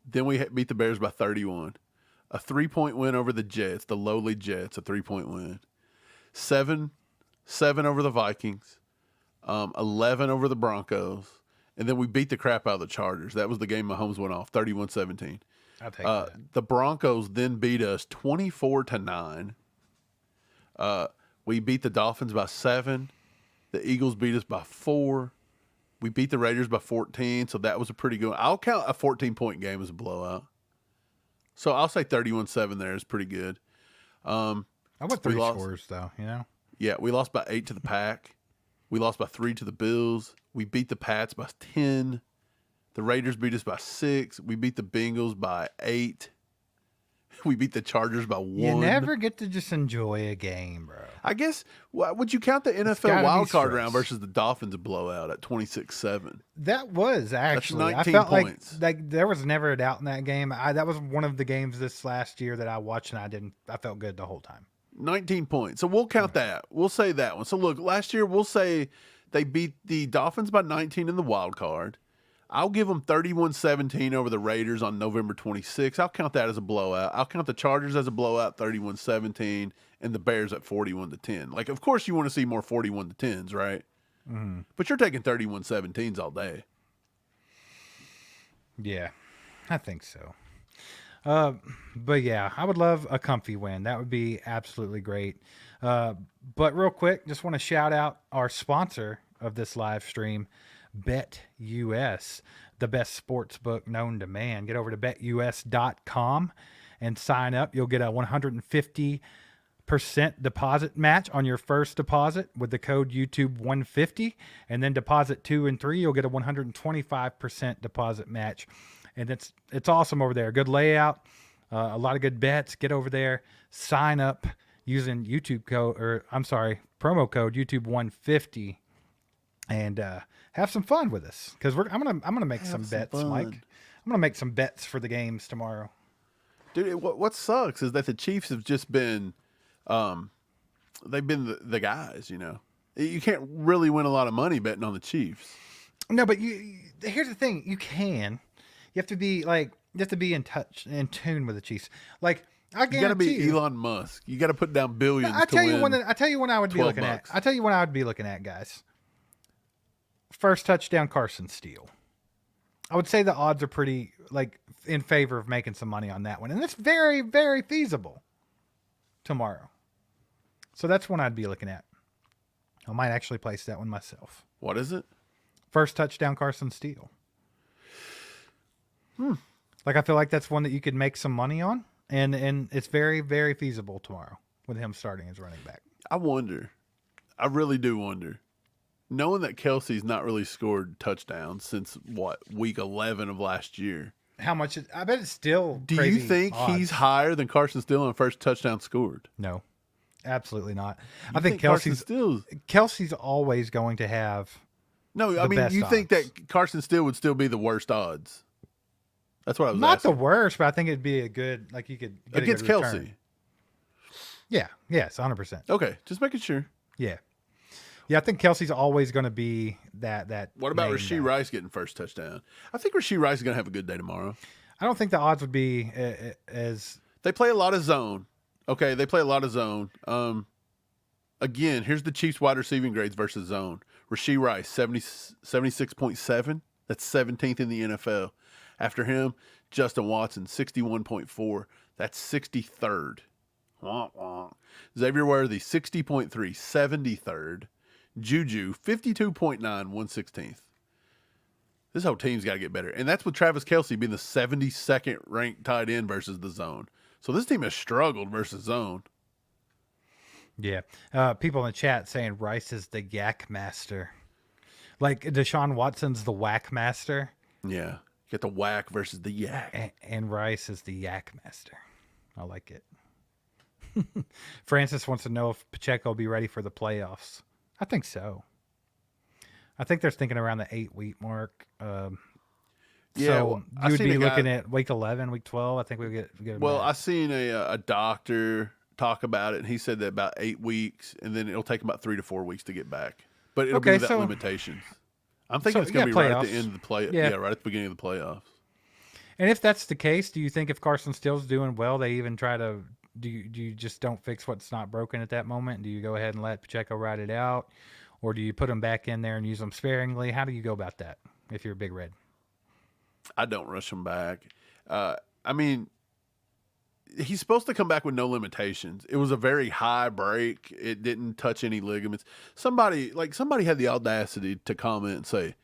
Speaker 2: Then we beat the Bears by 31. A 3-point win over the Jets, the lowly Jets, a 3-point win. 7 over the Vikings. 11 over the Broncos. And then we beat the crap out of the Chargers. That was the game Mahomes went off, 31-17.
Speaker 3: I'll take that.
Speaker 2: The Broncos then beat us 24-9. We beat the Dolphins by 7. The Eagles beat us by 4. We beat the Raiders by 14, so that was a pretty good one. I'll count a 14-point game as a blowout. So I'll say 31-7 there is pretty good.
Speaker 3: I went 3 scores, though, you know?
Speaker 2: Yeah, we lost by 8 to the Pack. We lost by 3 to the Bills. We beat the Pats by 10. The Raiders beat us by 6. We beat the Bengals by 8. We beat the Chargers by 1.
Speaker 3: You never get to just enjoy a game, bro.
Speaker 2: I guess, would you count the NFL
Speaker 3: gotta be
Speaker 2: wildcard round
Speaker 3: stress.
Speaker 2: versus the Dolphins blowout at 26-7?
Speaker 3: That was actually.
Speaker 2: 19
Speaker 3: I felt
Speaker 2: points.
Speaker 3: like there was never a doubt in that game. That was one of the games this last year that I watched, and I felt good the whole time.
Speaker 2: 19 points. So we'll count that. We'll say that one. So look, last year we'll say they beat the Dolphins by 19 in the wild card. I'll give them 31-17 over the Raiders on November 26th. I'll count that as a blowout. I'll count the Chargers as a blowout, 31-17, and the Bears at 41-10. Like, of course you want to see more 41-10s, right? Mm-hmm. But you're taking 31-17s all day.
Speaker 3: Yeah, I think so. But yeah, I would love a comfy win. That would be absolutely great. But real quick, just want to shout out our sponsor of this live stream, BetUS, the best sports book known to man. Get over to betus.com and sign up. You'll get a 150% deposit match on your first deposit with the code YouTube150, and then deposit 2 and 3, you'll get a 125% deposit match. And it's awesome over there. Good layout, a lot of good bets. Get over there, sign up using promo code YouTube150, and have some fun with us, because I'm gonna make some bets, Mike. I'm gonna make some bets for the games tomorrow.
Speaker 2: Dude, what sucks is that the Chiefs have just been, they've been the guys, you know. You can't really win a lot of money betting on the Chiefs.
Speaker 3: No, but here's the thing: you have to be in tune with the Chiefs. Like, I guarantee
Speaker 2: You got to be Elon Musk. You got to put down billions.
Speaker 3: I tell you when I would be looking
Speaker 2: $12.
Speaker 3: at. I tell you when I would be looking at, guys. First touchdown, Carson Steele. I would say the odds are pretty in favor of making some money on that one, and it's very, very feasible tomorrow. So that's one I'd be looking at. I might actually place that one myself.
Speaker 2: What is it?
Speaker 3: First touchdown, Carson Steele. I feel like that's one that you could make some money on, and it's very, very feasible tomorrow with him starting as running back.
Speaker 2: I wonder. I really do wonder. Knowing that Kelsey's not really scored touchdowns since, week 11 of last year.
Speaker 3: How much? I bet it's still
Speaker 2: Do
Speaker 3: crazy
Speaker 2: you think
Speaker 3: odds.
Speaker 2: he's higher than Carson Steele on first touchdown scored?
Speaker 3: No, absolutely not.
Speaker 2: You
Speaker 3: I think
Speaker 2: Carson Steele's...
Speaker 3: Kelsey's always going to have.
Speaker 2: No, I mean, you think that Carson Steele would still be the worst odds? That's what I was
Speaker 3: Not
Speaker 2: asking.
Speaker 3: the worst, but I think it'd be a good, you could get
Speaker 2: Against
Speaker 3: a good return.
Speaker 2: Kelsey.
Speaker 3: Yeah, yes, 100%.
Speaker 2: Okay, just making sure.
Speaker 3: Yeah. Yeah, I think Kelsey's always going to be that.
Speaker 2: What about
Speaker 3: main
Speaker 2: Rashee
Speaker 3: guy.
Speaker 2: Rice getting first touchdown? I think Rashee Rice is going to have a good day tomorrow.
Speaker 3: I don't think the odds would be as.
Speaker 2: They play a lot of zone. Okay, they play a lot of zone. Again, here's the Chiefs wide receiving grades versus zone. Rashee Rice, 76.7. That's 17th in the NFL. After him, Justin Watson, 61.4. That's 63rd. Wonk, wonk. Xavier Worthy, 60.3, 73rd. Juju, 52.9, 116th. This whole team's got to get better. And that's with Travis Kelce being the 72nd ranked tight end versus the zone. So this team has struggled versus zone.
Speaker 3: Yeah. People in the chat saying Rice is the yak master. Like Deshaun Watson's the whack master.
Speaker 2: Yeah. Get the whack versus the yak.
Speaker 3: And Rice is the yak master. I like it. Francis wants to know if Pacheco will be ready for the playoffs. I think so. I think they're thinking around the 8-week mark. So you would be looking at week 11, week 12. I think we get.
Speaker 2: Well, I seen a doctor talk about it, and he said that about 8 weeks, and then it'll take about 3 to 4 weeks to get back. But it'll be without limitations. I'm thinking it's going to be right at the end of the play. Yeah, right at the beginning of the playoffs.
Speaker 3: And if that's the case, do you think if Carson Steele's doing well, they even try to? Do you just don't fix what's not broken at that moment? Do you go ahead and let Pacheco ride it out? Or do you put them back in there and use them sparingly? How do you go about that if you're a Big Red?
Speaker 2: I don't rush them back. I mean, he's supposed to come back with no limitations. It was a very high break. It didn't touch any ligaments. Somebody had the audacity to comment and say,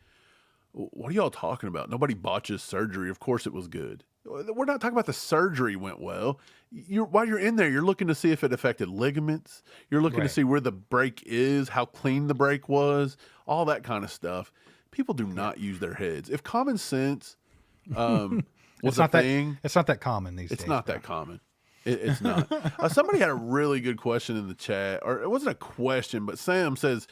Speaker 2: "What are y'all talking about? Nobody botches surgery. Of course it was good." We're not talking about the surgery went well. While you're in there, you're looking to see if it affected ligaments. You're looking to see where the break is, how clean the break was, all that kind of stuff. People do not use their heads. If common sense was a thing,
Speaker 3: it's not that common these days.
Speaker 2: It's not that common. It's not. Somebody had a really good question in the chat, or it wasn't a question, but Sam says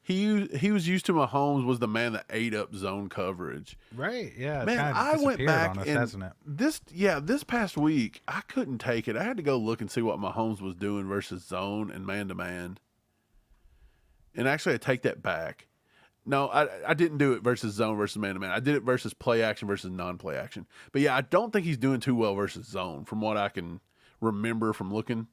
Speaker 2: he was used to Mahomes was the man that ate up zone coverage.
Speaker 3: Right. Yeah.
Speaker 2: Man, I went back
Speaker 3: us,
Speaker 2: and
Speaker 3: hasn't it?
Speaker 2: this past week I couldn't take it. I had to go look and see what Mahomes was doing versus zone and man to man. And actually, I take that back. No, I didn't do it versus zone versus man to man. I did it versus play action versus non-play action. But yeah, I don't think he's doing too well versus zone from what I can remember from looking.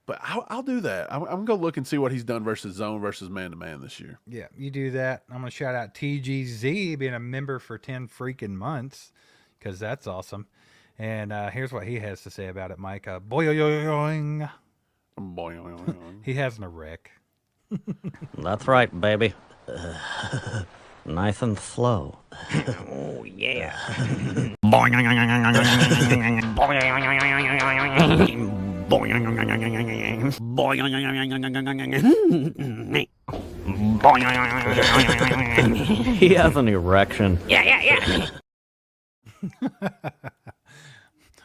Speaker 2: But I'll do that. I'm going to go look and see what he's done versus zone versus man-to-man this year.
Speaker 3: Yeah, you do that. I'm going to shout out TGZ being a member for 10 freaking months because that's awesome. And here's what he has to say about it, Mike. Boing. He has an erect.
Speaker 4: That's right, baby. Nice and slow. Oh, yeah. He has an erection. Yeah.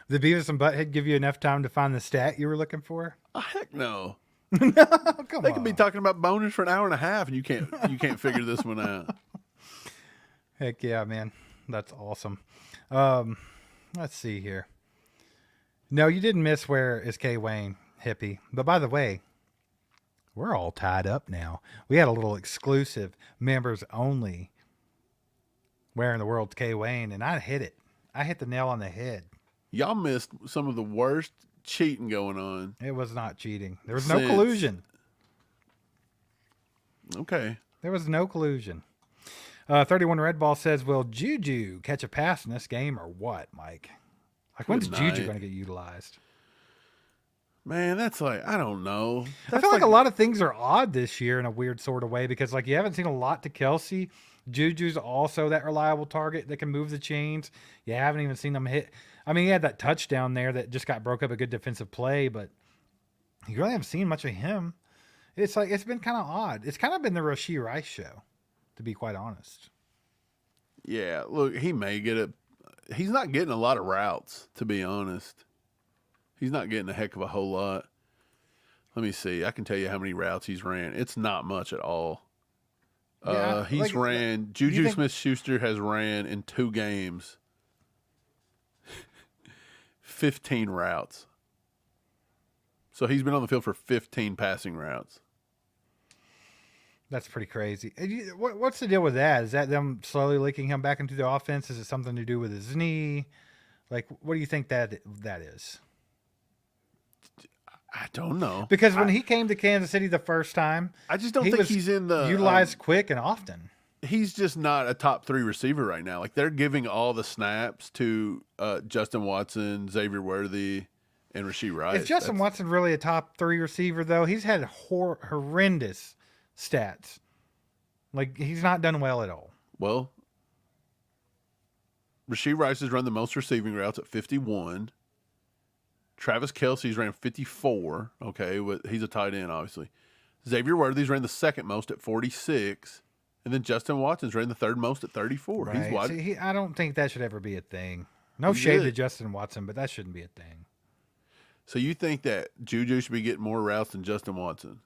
Speaker 3: Did Beavis and Butthead give you enough time to find the stat you were looking for?
Speaker 2: Oh, heck no.
Speaker 3: Come
Speaker 2: They
Speaker 3: on.
Speaker 2: could be talking about boners for an hour and a half, and you can't figure this one out.
Speaker 3: Heck yeah, man. That's awesome. Let's see here. No, you didn't miss Where is K. Wayne, hippie. But by the way, we're all tied up now. We had a little exclusive members only Where in the World's K. Wayne, and I hit it. I hit the nail on the head.
Speaker 2: Y'all missed some of the worst cheating going on.
Speaker 3: It was not cheating. There was no collusion.
Speaker 2: Okay.
Speaker 3: There was no collusion. 31 Red Ball says, will Juju catch a pass in this game or what, Mike? Like, when's Juju going to get utilized?
Speaker 2: Man, that's like, I don't know.
Speaker 3: I feel like a lot of things are odd this year in a weird sort of way because, like, you haven't seen a lot to Kelce. Juju's also that reliable target that can move the chains. You haven't even seen them hit. I mean, he had that touchdown there that just got broke up a good defensive play, but you really haven't seen much of him. It's like, it's been kind of odd. It's kind of been the Rashee Rice show, to be quite honest.
Speaker 2: Yeah, look, he may get it. He's not getting a lot of routes, to be honest. He's not getting a heck of a whole lot. Let me see. I can tell you how many routes he's ran. It's not much at all.
Speaker 3: Yeah,
Speaker 2: he's ran. Juju Smith-Schuster has ran in 2 games 15 routes. So he's been on the field for 15 passing routes.
Speaker 3: That's pretty crazy. What's the deal with that? Is that them slowly leaking him back into the offense? Is it something to do with his knee? Like, what do you think that is?
Speaker 2: I don't know.
Speaker 3: Because when he came to Kansas City the first time,
Speaker 2: I just don't think he's in the
Speaker 3: utilized quick and often.
Speaker 2: he's just not a top 3 receiver right now. Like they're giving all the snaps to Justin Watson, Xavier Worthy, and Rashee Rice.
Speaker 3: Is Justin Watson really a top 3 receiver though? He's had horrendous stats. Like he's not done well at all.
Speaker 2: Well, Rashee Rice has run the most receiving routes at 51. Travis Kelce's ran 54. Okay, he's a tight end, obviously. Xavier Worthy's ran the second most at 46. And then Justin Watson's ran the third most at 34.
Speaker 3: Right.
Speaker 2: He's wide.
Speaker 3: See, I don't think that should ever be a thing. No shade to Justin Watson, but that shouldn't be a thing.
Speaker 2: So you think that Juju should be getting more routes than Justin Watson?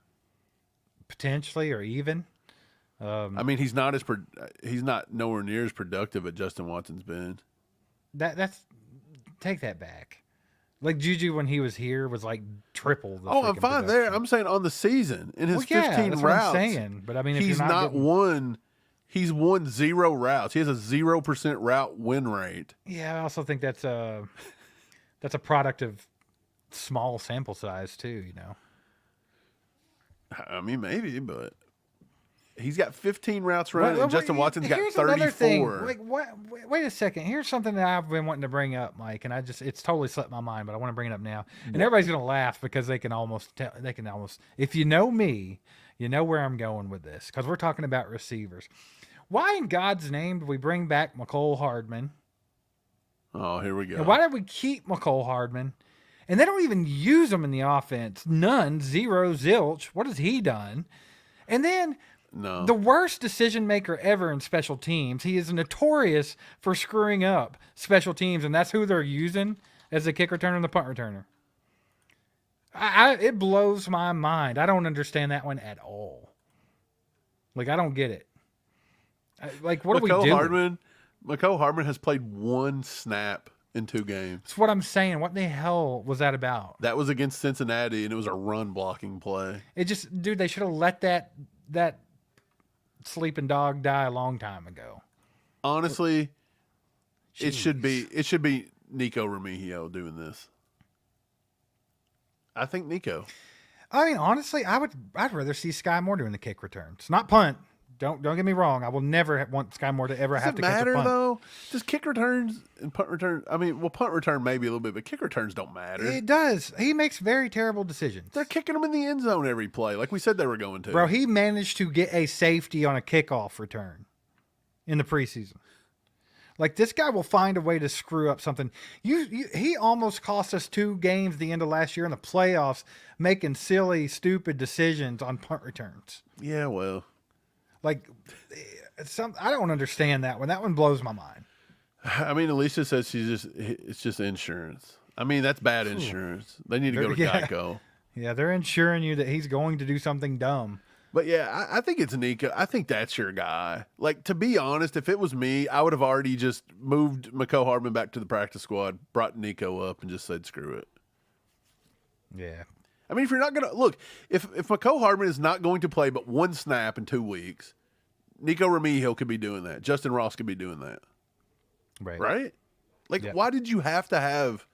Speaker 3: Potentially, or even.
Speaker 2: I mean, he's not nowhere near as productive as Justin Watson's been.
Speaker 3: That's take that back. Like Juju when he was here was like triple.
Speaker 2: I'm fine there. I'm saying on the season in his 15
Speaker 3: that's
Speaker 2: routes.
Speaker 3: What I'm saying. But I mean, if
Speaker 2: he's
Speaker 3: you're not
Speaker 2: won. He's won 0 routes. He has a 0% route win rate.
Speaker 3: Yeah, I also think that's a product of small sample size too. You know.
Speaker 2: I mean, maybe, but he's got 15 routes running, and Justin Watson's got 34.
Speaker 3: Another thing. Like, wait a second. Here's something that I've been wanting to bring up, Mike, and it's totally slipped my mind, but I want to bring it up now. And everybody's gonna laugh because they can almost tell. They can almost, if you know me, you know where I'm going with this because we're talking about receivers. Why in God's name did we bring back McCole Hardman?
Speaker 2: Oh, here we go.
Speaker 3: And why did we keep McCole Hardman? And they don't even use him in the offense. None, 0, zilch. What has he done? And then the worst decision maker ever in special teams. He is notorious for screwing up special teams, and that's who they're using as the kick returner and the punt returner. It blows my mind. I don't understand that one at all. Like, I don't get it. Like, what are we doing?
Speaker 2: McCole Hardman has played 1 snap in 2 games.
Speaker 3: That's what I'm saying. What the hell was that about?
Speaker 2: That was against Cincinnati, and it was a run blocking play.
Speaker 3: It just, dude, they should have let that sleeping dog die a long time ago.
Speaker 2: Honestly,
Speaker 3: Jeez.
Speaker 2: it should be Nico Remigio doing this. I think Nico.
Speaker 3: I mean, honestly, I'd rather see Sky Moore doing the kick returns, not punt. Don't get me wrong. I will never want Sky Moore to ever have to catch a punt. Does it matter
Speaker 2: though? Just kick returns and punt returns. I mean, well, punt return maybe a little bit, but kick returns don't matter.
Speaker 3: It does. He makes very terrible decisions.
Speaker 2: They're kicking them in the end zone every play, like we said they were going to.
Speaker 3: Bro, he managed to get a safety on a kickoff return in the preseason. Like, this guy will find a way to screw up something. He almost cost us 2 games the end of last year in the playoffs, making silly, stupid decisions on punt returns.
Speaker 2: Yeah, well.
Speaker 3: Like, I don't understand that one. That one blows my mind.
Speaker 2: I mean, Alicia says it's just insurance. I mean, that's bad insurance. They need to go to Geico.
Speaker 3: Yeah, they're insuring you that he's going to do something dumb.
Speaker 2: But yeah, I think it's Nico. I think that's your guy. Like, to be honest, if it was me, I would have already just moved McCole Hardman back to the practice squad, brought Nico up, and just said, screw it.
Speaker 3: Yeah.
Speaker 2: I mean, if you're not going to look, if McCole Hardman is not going to play but 1 snap in 2 weeks, Nico Remigio could be doing that. Justin Ross could be doing that. Right? Like, why did you have to have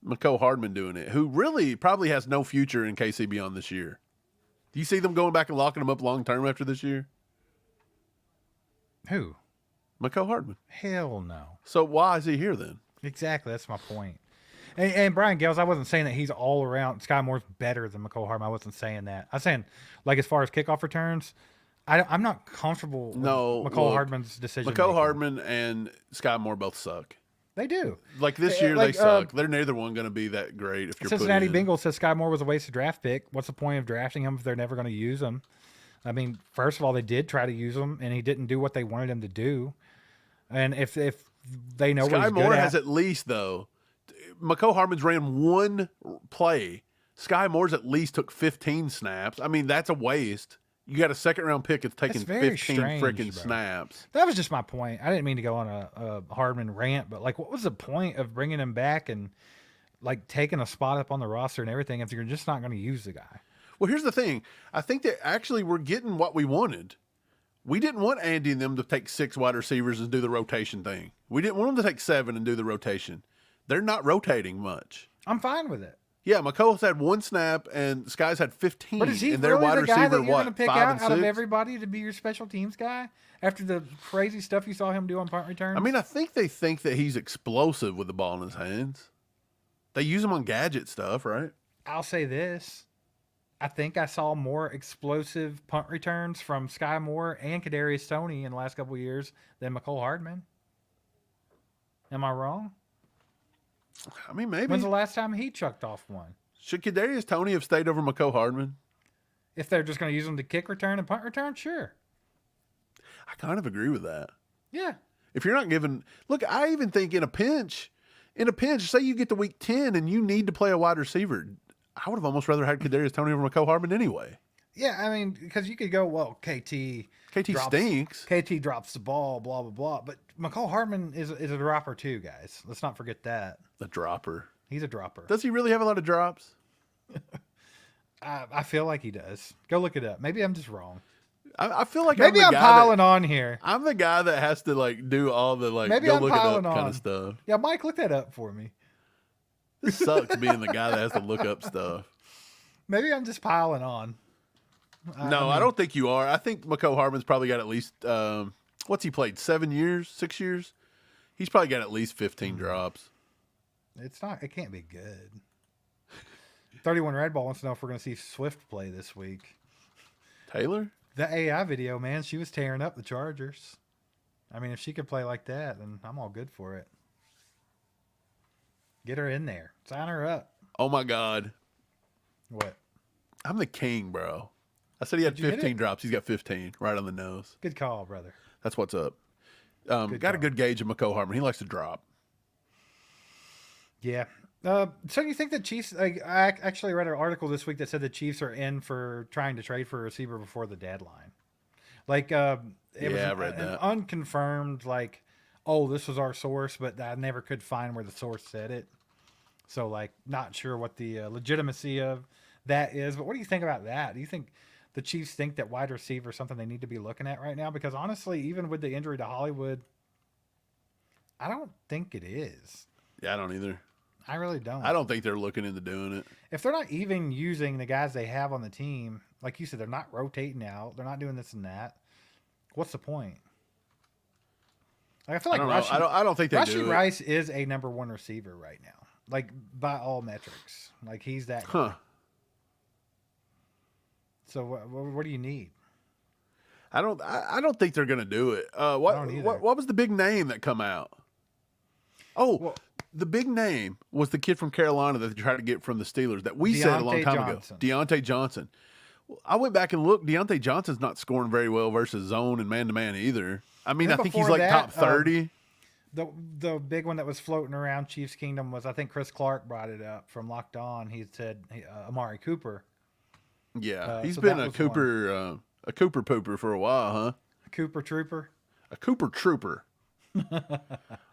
Speaker 2: McCole Hardman doing it, who really probably has no future in KC beyond this year? Do you see them going back and locking him up long term after this year?
Speaker 3: Who?
Speaker 2: McCole Hardman.
Speaker 3: Hell no.
Speaker 2: So why is he here then?
Speaker 3: Exactly. That's my point. And Brian Gales, I wasn't saying that he's all around. Sky Moore's better than McCole Hardman. I wasn't saying that. I was saying, like, as far as kickoff returns, I'm not comfortable with McCole Hardman's decision.
Speaker 2: McCole Hardman and Sky Moore both suck.
Speaker 3: They do.
Speaker 2: Like, this year, they suck. They're neither one going to be that great if you're
Speaker 3: Cincinnati Bengals says Sky Moore was a wasted draft pick. What's the point of drafting him if they're never going to use him? I mean, first of all, they did try to use him, and he didn't do what they wanted him to do. And if they know what he's good at.
Speaker 2: Sky Moore has at least, though. McCole Hardman's ran 1 play. Sky Moore's at least took 15 snaps. I mean, that's a waste. You got a second-round pick that's taking 15 freaking snaps.
Speaker 3: That was just my point. I didn't mean to go on a Hardman rant, but, like, what was the point of bringing him back and, like, taking a spot up on the roster and everything if you're just not going to use the guy?
Speaker 2: Well, here's the thing. I think that actually we're getting what we wanted. We didn't want Andy and them to take 6 wide receivers and do the rotation thing. We didn't want them to take 7 and do the rotation. They're not rotating much.
Speaker 3: I'm fine with it.
Speaker 2: Yeah, McColl's had 1 snap, and Sky's had 15.
Speaker 3: But is he
Speaker 2: and their
Speaker 3: really
Speaker 2: wide
Speaker 3: the guy
Speaker 2: receiver,
Speaker 3: that you're going to pick
Speaker 2: 5
Speaker 3: out
Speaker 2: and
Speaker 3: out of
Speaker 2: 6?
Speaker 3: everybody to be your special teams guy after the crazy stuff you saw him do on punt returns?
Speaker 2: I mean, I think they think that he's explosive with the ball in his hands. They use him on gadget stuff, right?
Speaker 3: I'll say this. I think I saw more explosive punt returns from Sky Moore and Kadarius Toney in the last couple of years than McCole Hardman. Am I wrong?
Speaker 2: I mean, maybe.
Speaker 3: When's the last time he chucked off one?
Speaker 2: Should Kadarius Toney have stayed over McCole Hardman?
Speaker 3: If they're just going to use him to kick return and punt return, sure.
Speaker 2: I kind of agree with that.
Speaker 3: Yeah.
Speaker 2: If you're not giving, look, I even think in a pinch, say you get to week 10 and you need to play a wide receiver, I would have almost rather had Kadarius Toney over McCole Hardman anyway.
Speaker 3: Yeah, I mean, because you could go, well, KT
Speaker 2: stinks.
Speaker 3: KT drops the ball, blah, blah, blah. But McCole Hardman is a dropper too, guys. Let's not forget that.
Speaker 2: The dropper.
Speaker 3: He's a dropper.
Speaker 2: Does he really have a lot of drops?
Speaker 3: I feel like he does. Go look it up. Maybe I'm just wrong.
Speaker 2: I feel like
Speaker 3: Maybe I'm piling on here.
Speaker 2: I'm the guy that has to like do all the like
Speaker 3: Maybe
Speaker 2: go
Speaker 3: I'm
Speaker 2: look it up
Speaker 3: piling
Speaker 2: kind
Speaker 3: on.
Speaker 2: of stuff.
Speaker 3: Yeah, Mike, look that up for me.
Speaker 2: This sucks being the guy that has to look up stuff.
Speaker 3: Maybe I'm just piling on.
Speaker 2: I don't think you are. I think McCole Hardman's probably got at least what's he played? 7 years, 6 years? He's probably got at least 15 drops.
Speaker 3: It can't be good. 31 Red Ball wants to know if we're going to see Swift play this week.
Speaker 2: Taylor?
Speaker 3: The AI video, man, she was tearing up the Chargers. I mean, if she could play like that, then I'm all good for it. Get her in there. Sign her up.
Speaker 2: Oh my God.
Speaker 3: What?
Speaker 2: I'm the king, bro. I said he had 15 drops. He's got 15 right on the nose.
Speaker 3: Good call, brother.
Speaker 2: That's what's up. Got a good gauge of McCole Hardman. He likes to drop.
Speaker 3: Yeah. So you think the Chiefs? I actually read an article this week that said the Chiefs are in for trying to trade for a receiver before the deadline. Like, it was
Speaker 2: I read that.
Speaker 3: unconfirmed. Like, oh, this was our source, but I never could find where the source said it. So, like, not sure what the legitimacy of that is. But what do you think about that? Do you think the Chiefs think that wide receiver is something they need to be looking at right now? Because honestly, even with the injury to Hollywood, I don't think it is.
Speaker 2: Yeah, I don't either.
Speaker 3: I really don't.
Speaker 2: I don't think they're looking into doing it.
Speaker 3: If they're not even using the guys they have on the team, like you said, they're not rotating out. They're not doing this and that. What's the point? Like, I feel like
Speaker 2: I don't think they
Speaker 3: Rashee
Speaker 2: do it.
Speaker 3: Rice is a number one receiver right now, like by all metrics. Like he's that guy.
Speaker 2: Huh.
Speaker 3: So what do you need?
Speaker 2: I don't think they're going to do it. What was the big name that come out? Oh,
Speaker 3: Well,
Speaker 2: the big name was the kid from Carolina that they tried to get from the Steelers that we said a long time ago. Deontay Johnson. Well, I went back and looked. Deontay Johnson's not scoring very well versus zone and man-to-man either. I mean, I think he's like top 30.
Speaker 3: The big one that was floating around Chiefs Kingdom was, I think Chris Clark brought it up from Locked On. He said Amari Cooper.
Speaker 2: Yeah, he's
Speaker 3: so
Speaker 2: been
Speaker 3: that
Speaker 2: a
Speaker 3: was
Speaker 2: Cooper pooper for a while, huh?
Speaker 3: Cooper Trooper.
Speaker 2: A Cooper trooper.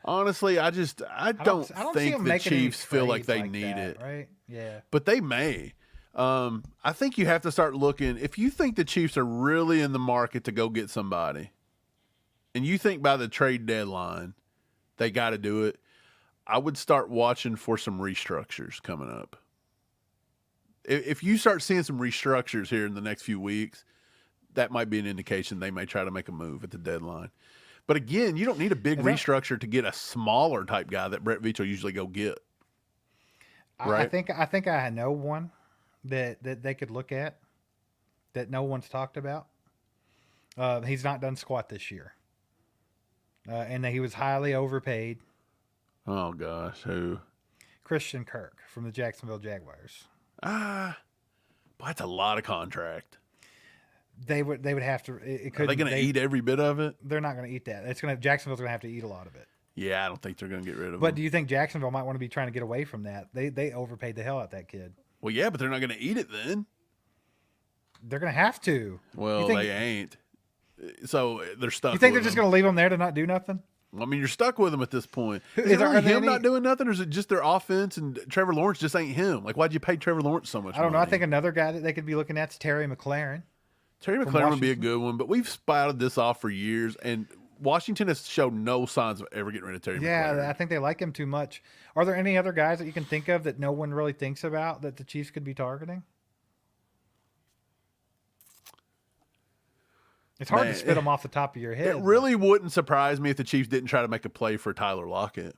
Speaker 2: Honestly, I don't
Speaker 3: see
Speaker 2: think
Speaker 3: him
Speaker 2: the
Speaker 3: making any
Speaker 2: Chiefs feel like they
Speaker 3: trades
Speaker 2: need
Speaker 3: that,
Speaker 2: it.
Speaker 3: right? Yeah.
Speaker 2: But they may. I think you have to start looking. If you think the Chiefs are really in the market to go get somebody, and you think by the trade deadline they got to do it, I would start watching for some restructures coming up. If you start seeing some restructures here in the next few weeks, that might be an indication they may try to make a move at the deadline. But again, you don't need a big restructure to get a smaller type guy that Brett Veach will usually go get. Right?
Speaker 3: I think I know one that they could look at that no one's talked about. He's not done squat this year. And he was highly overpaid.
Speaker 2: Oh gosh, who?
Speaker 3: Christian Kirk from the Jacksonville Jaguars.
Speaker 2: But that's a lot of contract.
Speaker 3: They would have to.
Speaker 2: Are they going to eat every bit of it?
Speaker 3: They're not going to eat that. Jacksonville's going to have to eat a lot of it.
Speaker 2: Yeah, I don't think they're going to get rid of him.
Speaker 3: But do you think Jacksonville might want to be trying to get away from that? They overpaid the hell out of that kid.
Speaker 2: Well, yeah, but they're not going to eat it then.
Speaker 3: They're going to have to.
Speaker 2: Well, they ain't. So they're stuck.
Speaker 3: You think they're just going to leave him there to not do nothing?
Speaker 2: I mean, you're stuck with him at this point. Is it
Speaker 3: Are
Speaker 2: really
Speaker 3: there
Speaker 2: him not doing nothing, or is it just their offense and Trevor Lawrence just ain't him? Like, why'd you pay Trevor Lawrence so much
Speaker 3: I don't know.
Speaker 2: money?
Speaker 3: I think another guy that they could be looking at is Terry McLaurin.
Speaker 2: Terry McLaurin would be a good one, but we've spouted this off for years, and Washington has shown no signs of ever getting rid of Terry McLaurin.
Speaker 3: I think they like him too much. Are there any other guys that you can think of that no one really thinks about that the Chiefs could be targeting? It's hard to spit them off the top of your head.
Speaker 2: It really wouldn't surprise me if the Chiefs didn't try to make a play for Tyler Lockett.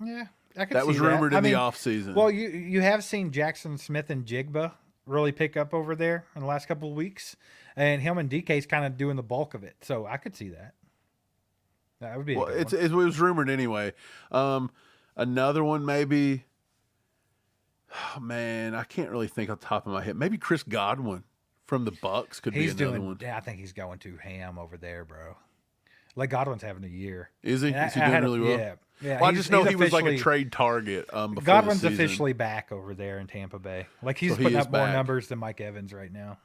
Speaker 3: Yeah, I could see
Speaker 2: That was rumored in the
Speaker 3: mean,
Speaker 2: offseason.
Speaker 3: Well, you have seen Jackson Smith and Jigba really pick up over there in the last couple of weeks, and him and DK's kind of doing the bulk of it. So I could see that. That would be.
Speaker 2: Well, it was rumored anyway. Another one maybe. Oh, man, I can't really think off the top of my head. Maybe Chris Godwin from the Bucks could be another one.
Speaker 3: Yeah, I think he's going too ham over there, bro. Like Godwin's having a year.
Speaker 2: Is he? Is he doing really well?
Speaker 3: Yeah. Yeah,
Speaker 2: well, I just know he was like a trade target before
Speaker 3: Godwin's
Speaker 2: the season.
Speaker 3: officially back over there in Tampa Bay. Like he's
Speaker 2: So he
Speaker 3: putting
Speaker 2: is
Speaker 3: up more
Speaker 2: back.
Speaker 3: numbers than Mike Evans right now.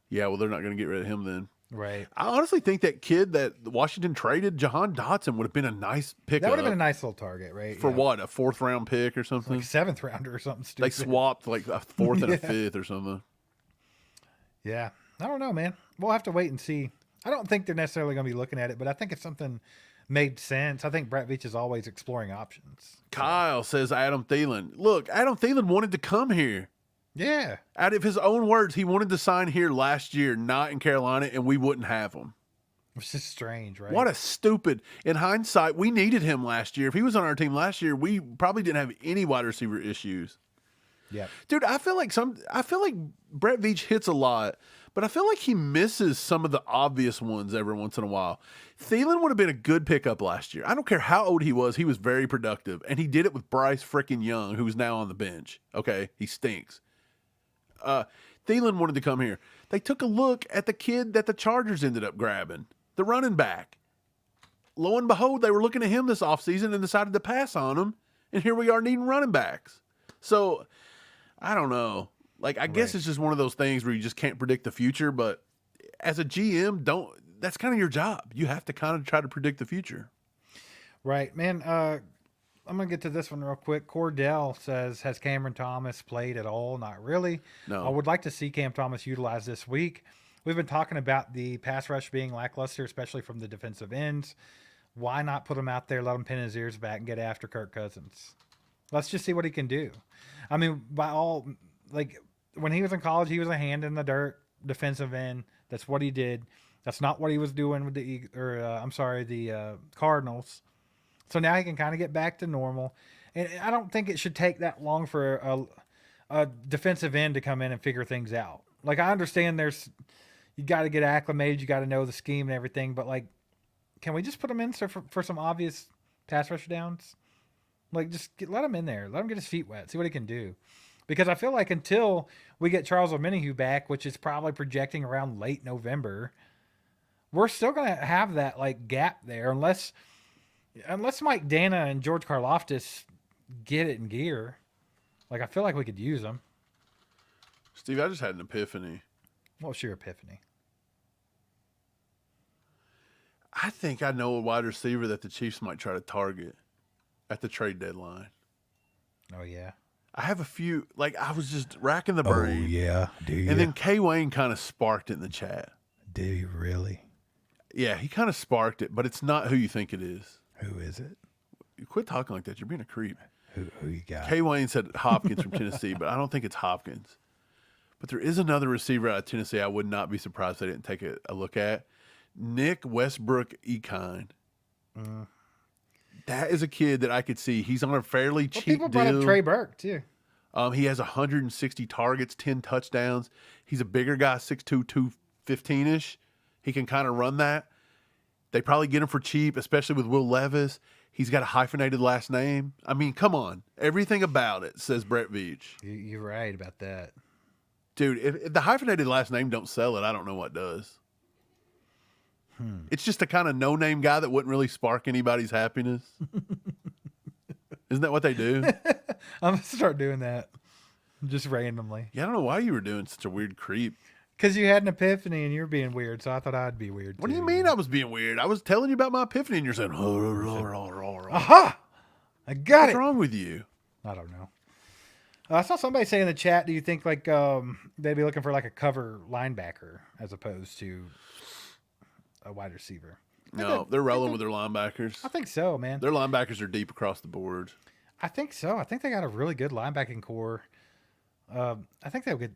Speaker 2: Yeah, well, they're not going to get rid of him then.
Speaker 3: Right.
Speaker 2: I honestly think that kid that Washington traded, Jahan Dotson, would have been a nice pickup.
Speaker 3: That would have been a nice little target, right?
Speaker 2: For what, a 4th round pick or something?
Speaker 3: Like 7th rounder or something
Speaker 2: They
Speaker 3: stupid.
Speaker 2: swapped like a 4th and a 5th or something.
Speaker 3: Yeah. I don't know, man. We'll have to wait and see. I don't think they're necessarily going to be looking at it, but I think if something made sense, I think Brett Veach is always exploring options.
Speaker 2: Kyle says Adam Thielen. Look, Adam Thielen wanted to come here.
Speaker 3: Yeah.
Speaker 2: Out of his own words, he wanted to sign here last year, not in Carolina, and we wouldn't have him.
Speaker 3: It's just strange, right?
Speaker 2: What a stupid. In hindsight, we needed him last year. If he was on our team last year, we probably didn't have any wide receiver issues.
Speaker 3: Yeah.
Speaker 2: Dude, I feel like Brett Veach hits a lot, but I feel like he misses some of the obvious ones every once in a while. Thielen would have been a good pickup last year. I don't care how old he was very productive, and he did it with Bryce freaking Young, who's now on the bench. Okay, he stinks. Thielen wanted to come here. They took a look at the kid that the Chargers ended up grabbing, the running back. Lo and behold, they were looking at him this offseason and decided to pass on him, and here we are needing running backs. So, I don't know. Like, I guess it's just one of those things where you just can't predict the future, but as a GM, that's kind of your job. You have to kind of try to predict the future.
Speaker 3: Right, man. I'm going to get to this one real quick. Cordell says, has Cameron Thomas played at all? Not really.
Speaker 2: No.
Speaker 3: I would like to see Cam Thomas utilized this week. We've been talking about the pass rush being lackluster, especially from the defensive ends. Why not put him out there, let him pin his ears back, and get after Kirk Cousins? Let's just see what he can do. I mean, when he was in college, he was a hand in the dirt defensive end. That's what he did. That's not what he was doing with the Cardinals. So now he can kind of get back to normal. And I don't think it should take that long for a defensive end to come in and figure things out. Like, I understand you got to get acclimated, you got to know the scheme and everything, but like, can we just put him in for some obvious pass rush downs? Like, let him in there. Let him get his feet wet. See what he can do. Because I feel like until we get Charles Omenihu back, which is probably projecting around late November, we're still going to have that like gap there unless Mike Dana and George Karlaftis get it in gear. Like, I feel like we could use them.
Speaker 2: Steve, I just had an epiphany.
Speaker 3: What's your epiphany?
Speaker 2: I think I know a wide receiver that the Chiefs might try to target at the trade deadline.
Speaker 3: Oh, yeah.
Speaker 2: I have a few, like, I was just racking the brain.
Speaker 3: Oh, yeah. Do you?
Speaker 2: And then K. Wayne kind of sparked it in the chat.
Speaker 3: Do you really?
Speaker 2: Yeah, he kind of sparked it, but it's not who you think it is.
Speaker 3: Who is it?
Speaker 2: You quit talking like that. You're being a creep.
Speaker 3: Who you got?
Speaker 2: K. Wayne said Hopkins from Tennessee, but I don't think it's Hopkins. But there is another receiver out of Tennessee I would not be surprised they didn't take a look at. Nick Westbrook-Ekine. That is a kid that I could see. He's on a fairly cheap
Speaker 3: People brought
Speaker 2: deal.
Speaker 3: up Trey Burke, too.
Speaker 2: He has 160 targets, 10 touchdowns. He's a bigger guy, 6'2", 215-ish. He can kind of run that. They probably get him for cheap, especially with Will Levis. He's got a hyphenated last name. I mean, come on. Everything about it says Brett Veach.
Speaker 3: You're right about that.
Speaker 2: Dude, if the hyphenated last name don't sell it, I don't know what does. It's just a kind of no-name guy that wouldn't really spark anybody's happiness. Isn't that what they do?
Speaker 3: I'm going to start doing that just randomly.
Speaker 2: Yeah, I don't know why you were doing such a weird creep.
Speaker 3: Because you had an epiphany and you're being weird, so I thought I'd be weird,
Speaker 2: What
Speaker 3: too.
Speaker 2: do you mean I was being weird? I was telling you about my epiphany and you're saying,
Speaker 3: Aha! I got
Speaker 2: what's
Speaker 3: it!
Speaker 2: wrong with you?
Speaker 3: I don't know. I saw somebody say in the chat, do you think like they'd be looking for like a cover linebacker as opposed to a wide receiver.
Speaker 2: No, they're rolling with their linebackers.
Speaker 3: I think so, man.
Speaker 2: Their linebackers are deep across the board.
Speaker 3: I think so. I think they got a really good linebacking core. I think they'll get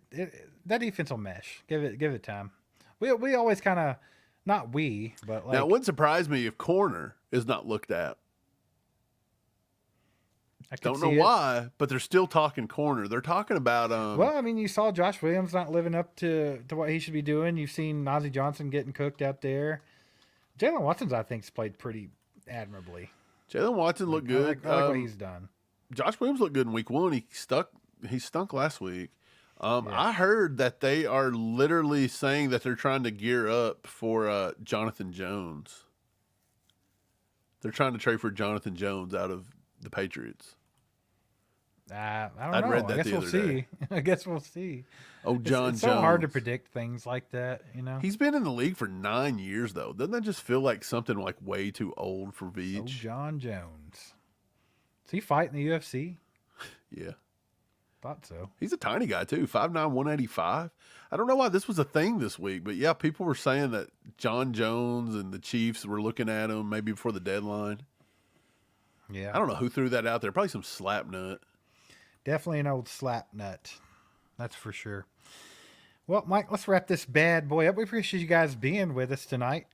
Speaker 3: that defense will mesh. Give it time. We always kind of not but like,
Speaker 2: now it wouldn't surprise me if corner is not looked at.
Speaker 3: I could
Speaker 2: Don't know
Speaker 3: see it.
Speaker 2: why, but they're still talking corner. They're talking about
Speaker 3: Well, I mean, you saw Josh Williams not living up to what he should be doing. You've seen Najee Johnson getting cooked out there. Jalen Watson's, I think, has played pretty admirably.
Speaker 2: Jalen Watson looked good.
Speaker 3: I like what he's done.
Speaker 2: Josh Williams looked good in week 1. He stunk last week. I heard that they are literally saying that they're trying to gear up for Jonathan Jones. They're trying to trade for Jonathan Jones out of the Patriots.
Speaker 3: I don't
Speaker 2: I'd
Speaker 3: know.
Speaker 2: read that
Speaker 3: I guess
Speaker 2: the
Speaker 3: we'll
Speaker 2: other
Speaker 3: see.
Speaker 2: day.
Speaker 3: I guess we'll see.
Speaker 2: Oh, John
Speaker 3: It's
Speaker 2: Jones.
Speaker 3: so hard to predict things like that, you know.
Speaker 2: He's been in the league for 9 years, though. Doesn't that just feel like something like way too old for
Speaker 3: Oh,
Speaker 2: Veach?
Speaker 3: John Jones. Is he fighting the UFC?
Speaker 2: Yeah.
Speaker 3: Thought so.
Speaker 2: He's a tiny guy, too. 5'9", 185. I don't know why this was a thing this week, but yeah, people were saying that John Jones and the Chiefs were looking at him maybe before the deadline.
Speaker 3: Yeah.
Speaker 2: I don't know who threw that out there. Probably some slap nut.
Speaker 3: Definitely an old slap nut. That's for sure. Well, Mike, let's wrap this bad boy up. We appreciate you guys being with us tonight.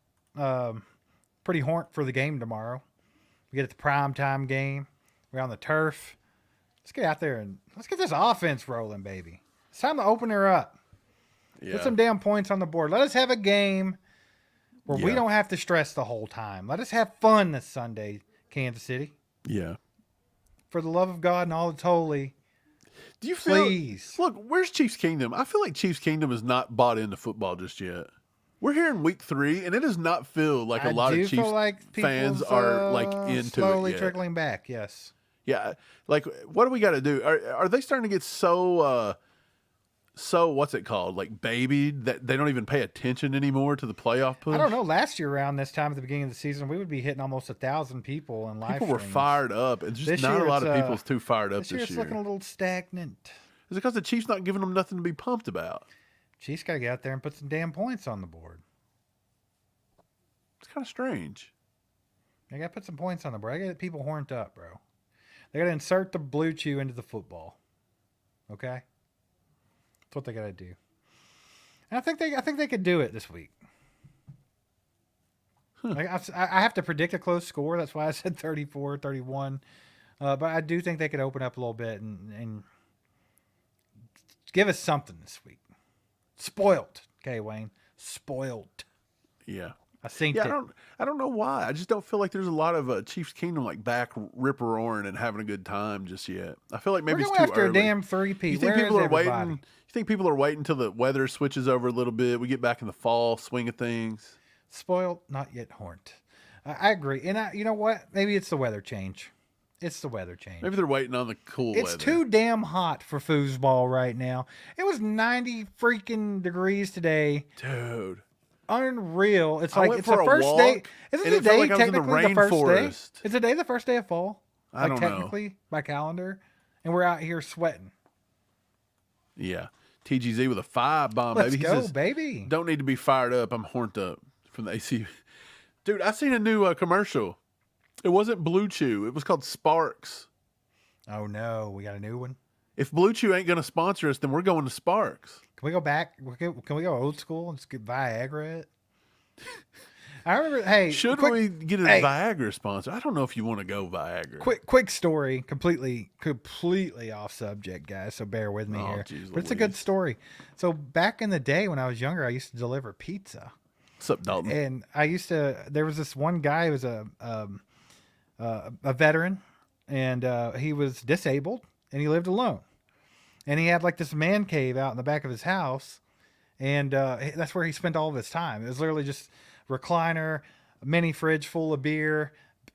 Speaker 3: Pretty horned for the game tomorrow. We get at the primetime game. We're on the turf. Let's get out there and let's get this offense rolling, baby. It's time to open her up.
Speaker 2: Yeah.
Speaker 3: Put some damn points on the board. Let us have a game where we
Speaker 2: Yeah.
Speaker 3: don't have to stress the whole time. Let us have fun this Sunday, Kansas City.
Speaker 2: Yeah.
Speaker 3: For the love of God and all that's holy.
Speaker 2: Do you feel?
Speaker 3: Please.
Speaker 2: Look, where's Chiefs Kingdom? I feel like Chiefs Kingdom is not bought into football just yet. We're here in week 3, and it does not feel like a lot of Chiefs fans are like into
Speaker 3: slowly
Speaker 2: it yet.
Speaker 3: trickling back. Yes.
Speaker 2: Yeah, like what do we got to do? Are they starting to get so what's it called? Like babied that they don't even pay attention anymore to the playoff push?
Speaker 3: I don't know. Last year around this time at the beginning of the season, we would be hitting almost 1,000 people in live
Speaker 2: People were
Speaker 3: streams.
Speaker 2: fired up, and just
Speaker 3: This
Speaker 2: not
Speaker 3: year
Speaker 2: a lot of
Speaker 3: it's,
Speaker 2: people's too fired up
Speaker 3: This year
Speaker 2: this
Speaker 3: it's
Speaker 2: year.
Speaker 3: looking a little stagnant.
Speaker 2: Is it because the Chiefs not giving them nothing to be pumped about?
Speaker 3: Chiefs got to get out there and put some damn points on the board.
Speaker 2: It's kind of strange.
Speaker 3: They got to put some points on the board. I got to get people horned up, bro. They got to insert the blue chew into the football. Okay? That's what they got to do. And I think they could do it this week. Like, I have to predict a close score. That's why I said 34-31. But I do think they could open up a little bit and give us something this week. Spoiled. Okay, Wayne. Spoiled.
Speaker 2: Yeah.
Speaker 3: I think
Speaker 2: Yeah, I don't know why. I just don't feel like there's a lot of Chiefs Kingdom like back rip roaring and having a good time just yet. I feel like maybe
Speaker 3: we're
Speaker 2: it's
Speaker 3: going
Speaker 2: too
Speaker 3: after
Speaker 2: early.
Speaker 3: a damn three-peat.
Speaker 2: You think
Speaker 3: Where
Speaker 2: people
Speaker 3: is
Speaker 2: are waiting?
Speaker 3: everybody?
Speaker 2: You think people are waiting until the weather switches over a little bit? We get back in the fall swing of things.
Speaker 3: Spoiled, not yet horned. I agree. And you know what? Maybe it's the weather change. It's the weather change.
Speaker 2: Maybe they're waiting on the cool
Speaker 3: It's
Speaker 2: weather.
Speaker 3: too damn hot for foosball right now. It was 90 freaking degrees today.
Speaker 2: Dude.
Speaker 3: Unreal. It's
Speaker 2: I
Speaker 3: like
Speaker 2: went
Speaker 3: it's
Speaker 2: for
Speaker 3: the
Speaker 2: a
Speaker 3: first
Speaker 2: walk,
Speaker 3: day. Isn't
Speaker 2: and
Speaker 3: the
Speaker 2: it felt
Speaker 3: day
Speaker 2: like I was in the
Speaker 3: technically the first day?
Speaker 2: rainforest.
Speaker 3: Is the day the first day of fall?
Speaker 2: I don't know.
Speaker 3: Technically by calendar, and we're out here sweating.
Speaker 2: Yeah. TGZ with a 5 bomb,
Speaker 3: Let's
Speaker 2: baby. He
Speaker 3: go,
Speaker 2: says,
Speaker 3: baby.
Speaker 2: don't need to be fired up. I'm horned up from the AC. Dude, I seen a new commercial. It wasn't Blue Chew. It was called Sparks.
Speaker 3: Oh no, we got a new one.
Speaker 2: If Blue Chew ain't going to sponsor us, then we're going to Sparks.
Speaker 3: Can we go back? Can we go old school and just get Viagra it? I remember. Hey,
Speaker 2: Should we get a Viagra sponsor? I don't know if you want to go Viagra.
Speaker 3: Quick story, completely off subject, guys. So bear with me
Speaker 2: Oh,
Speaker 3: here.
Speaker 2: geez
Speaker 3: But it's a good
Speaker 2: Louise.
Speaker 3: story. So back in the day when I was younger, I used to deliver pizza,
Speaker 2: What's up, Dalton?
Speaker 3: and there was this one guy who was a veteran, and he was disabled, and he lived alone, and he had like this man cave out in the back of his house, and that's where he spent all of his time. It was literally just recliner, a mini fridge full of beer,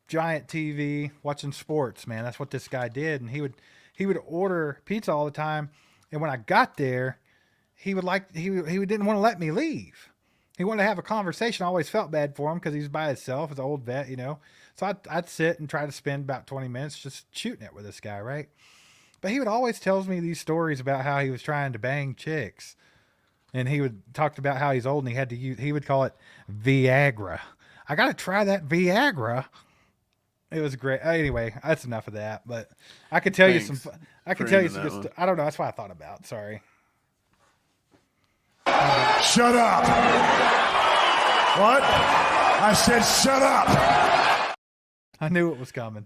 Speaker 3: giant TV, watching sports. Man, that's what this guy did, and he would order pizza all the time. And when I got there, he didn't want to let me leave. He wanted to have a conversation. I always felt bad for him because he's by himself, as an old vet, you know. So I'd sit and try to spend about 20 minutes just shooting it with this guy, right? But he would always tells me these stories about how he was trying to bang chicks and he would talk about how he's old and he would call it Viagra. I got to try that Viagra. It was great. Anyway, that's enough of that. But I could tell you some. I could tell you some. I don't know. That's what I thought about. Sorry.
Speaker 5: Shut up. What? I said shut up.
Speaker 3: I knew it was coming.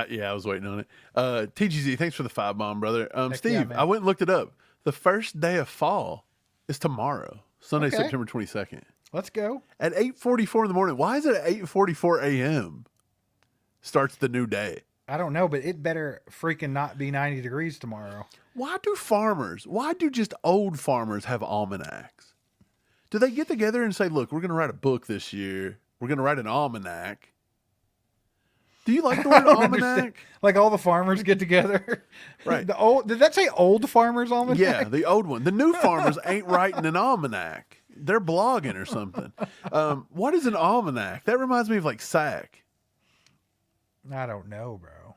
Speaker 2: Yeah, I was waiting on it. TGZ, thanks for the 5-bomb, brother. Steve,
Speaker 3: yeah,
Speaker 2: I went and looked it up. The first day of fall is tomorrow, Sunday,
Speaker 3: Okay.
Speaker 2: September 22nd.
Speaker 3: Let's go.
Speaker 2: At 8:44 in the morning. Why is it at 8:44 a.m.? Starts the new day.
Speaker 3: I don't know, but it better freaking not be 90 degrees tomorrow.
Speaker 2: Why do just old farmers have almanacs? Do they get together and say, look, we're going to write a book this year. We're going to write an almanac. Do you like the word almanac?
Speaker 3: Understand. Like all the farmers get together.
Speaker 2: Right.
Speaker 3: Did that say old farmers almanac?
Speaker 2: Yeah, the old one. The new farmers ain't writing an almanac. They're blogging or something. What is an almanac? That reminds me of like sack.
Speaker 3: I don't know, bro.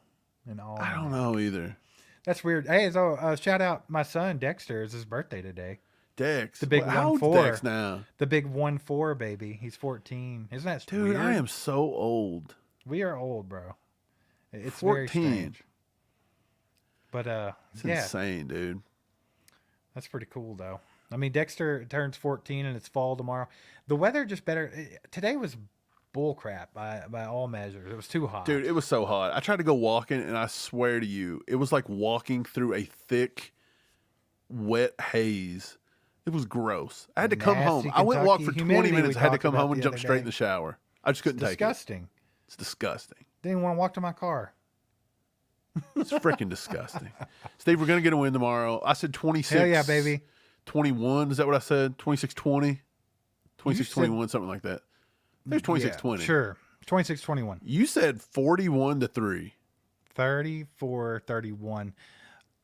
Speaker 2: I don't know either.
Speaker 3: That's weird. Hey, so shout out my son Dexter. It's his birthday today.
Speaker 2: Dex.
Speaker 3: The big
Speaker 2: how old's
Speaker 3: 1-4.
Speaker 2: Dex now?
Speaker 3: The big 1-4 baby. He's 14. Isn't that
Speaker 2: Dude,
Speaker 3: weird?
Speaker 2: I am so old.
Speaker 3: We are old, bro. It's
Speaker 2: 14.
Speaker 3: very strange. But
Speaker 2: It's
Speaker 3: yeah,
Speaker 2: insane, dude.
Speaker 3: that's pretty cool though. I mean, Dexter turns 14 and it's fall tomorrow. The weather just better. Today was bull crap by all measures. It was too hot.
Speaker 2: Dude, it was so hot. I tried to go walking, and I swear to you, it was like walking through a thick, wet haze. It was gross. I had to come home.
Speaker 3: Nasty
Speaker 2: I went and walked for
Speaker 3: Kentucky
Speaker 2: 20
Speaker 3: humidity
Speaker 2: minutes.
Speaker 3: we
Speaker 2: I had to
Speaker 3: talked
Speaker 2: come
Speaker 3: about
Speaker 2: home and
Speaker 3: the
Speaker 2: jump
Speaker 3: other
Speaker 2: straight
Speaker 3: day.
Speaker 2: in the shower. I just couldn't take it.
Speaker 3: Disgusting.
Speaker 2: It's disgusting.
Speaker 3: Didn't want to walk to my car.
Speaker 2: It's freaking disgusting. Steve, we're going to get a win tomorrow. I said 26.
Speaker 3: Hell yeah, baby.
Speaker 2: 21. Is that what I said? 26-20? 26-21, something like that. There's 26-20.
Speaker 3: Yeah, sure. 26-21.
Speaker 2: You said 41-3.
Speaker 3: 34-31.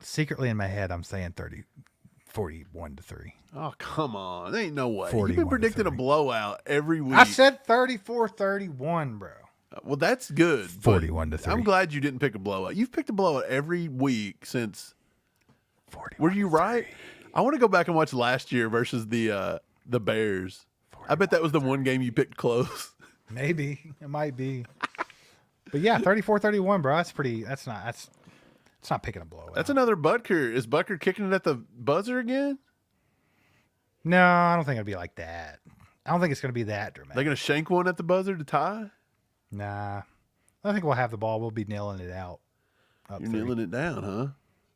Speaker 3: Secretly in my head, I'm saying 41-3.
Speaker 2: Oh, come on. There ain't no way. You've
Speaker 3: 41
Speaker 2: been
Speaker 3: to
Speaker 2: predicting a
Speaker 3: 3.
Speaker 2: blowout every week.
Speaker 3: I said 34-31, bro.
Speaker 2: Well, that's good. but
Speaker 3: 41 to 3.
Speaker 2: I'm glad you didn't pick a blowout. You've picked a blowout every week since.
Speaker 3: 41
Speaker 2: Were you right? I want to go back and watch last year versus the Bears. I bet that was the one game you picked close.
Speaker 3: Maybe. It might be. But yeah, 34-31, bro. It's not picking a blowout.
Speaker 2: That's another Butker. Is Butker kicking it at the buzzer again?
Speaker 3: No, I don't think it'll be like that. I don't think it's going to be that dramatic.
Speaker 2: They're going to shank one at the buzzer to tie?
Speaker 3: Nah. I think we'll have the ball. We'll be nailing it out. Up
Speaker 2: You're
Speaker 3: 3.
Speaker 2: nailing it down, huh?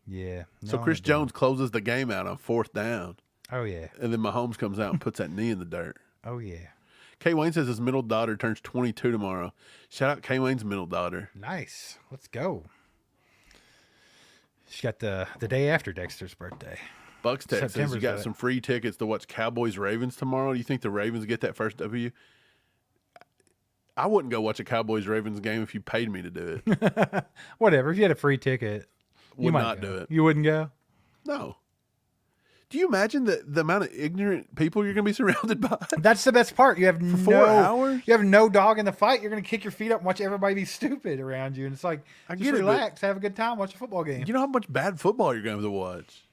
Speaker 3: Yeah.
Speaker 2: So
Speaker 3: nailing
Speaker 2: Chris
Speaker 3: it down.
Speaker 2: Jones closes the game out on 4th down.
Speaker 3: Oh, yeah.
Speaker 2: And then Mahomes comes out and puts that knee in the dirt.
Speaker 3: Oh, yeah.
Speaker 2: Kay Wayne says his middle daughter turns 22 tomorrow. Shout out Kay Wayne's middle daughter.
Speaker 3: Nice. Let's go. She got the day after Dexter's birthday.
Speaker 2: Bucks Tech says you
Speaker 3: September's
Speaker 2: got
Speaker 3: got it.
Speaker 2: some free tickets to watch Cowboys Ravens tomorrow. Do you think the Ravens get that first W? I wouldn't go watch a Cowboys Ravens game if you paid me to do it.
Speaker 3: Whatever. If you had a free ticket, you
Speaker 2: Would
Speaker 3: might
Speaker 2: not
Speaker 3: go.
Speaker 2: do it.
Speaker 3: You wouldn't go?
Speaker 2: No. Do you imagine the amount of ignorant people you're going to be surrounded by?
Speaker 3: That's the best part. You have
Speaker 2: For 4 hours?
Speaker 3: You have no dog in the fight. You're going to kick your feet up and watch everybody be stupid around you. And it's like,
Speaker 2: I
Speaker 3: just
Speaker 2: get it, but-
Speaker 3: relax, have a good time, watch a football game.
Speaker 2: You know how much bad football you're going to have to watch?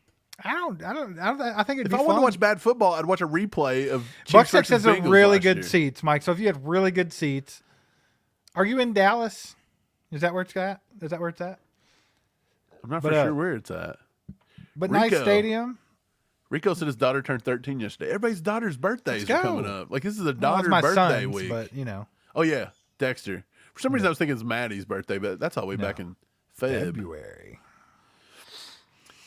Speaker 3: I think it'd
Speaker 2: If
Speaker 3: be
Speaker 2: I
Speaker 3: fun.
Speaker 2: wanted to watch bad football, I'd watch a replay of Chiefs
Speaker 3: Bucks Tech
Speaker 2: versus
Speaker 3: has a
Speaker 2: Bengals
Speaker 3: really
Speaker 2: last
Speaker 3: good
Speaker 2: year.
Speaker 3: seats, Mike. So if you had really good seats, are you in Dallas? Is that where it's at? Is that where it's at?
Speaker 2: I'm not
Speaker 3: But,
Speaker 2: for sure where it's at.
Speaker 3: But nice
Speaker 2: Rico.
Speaker 3: stadium.
Speaker 2: Rico said his daughter turned 13 yesterday. Everybody's daughter's birthdays
Speaker 3: Let's
Speaker 2: are
Speaker 3: go.
Speaker 2: coming up. Like, this is a
Speaker 3: Well,
Speaker 2: daughter's
Speaker 3: it's my
Speaker 2: birthday
Speaker 3: son's,
Speaker 2: week.
Speaker 3: but you know,
Speaker 2: Oh, yeah. Dexter. For some reason, I was thinking it's Maddie's birthday, but that's all the way back in Feb.
Speaker 3: February.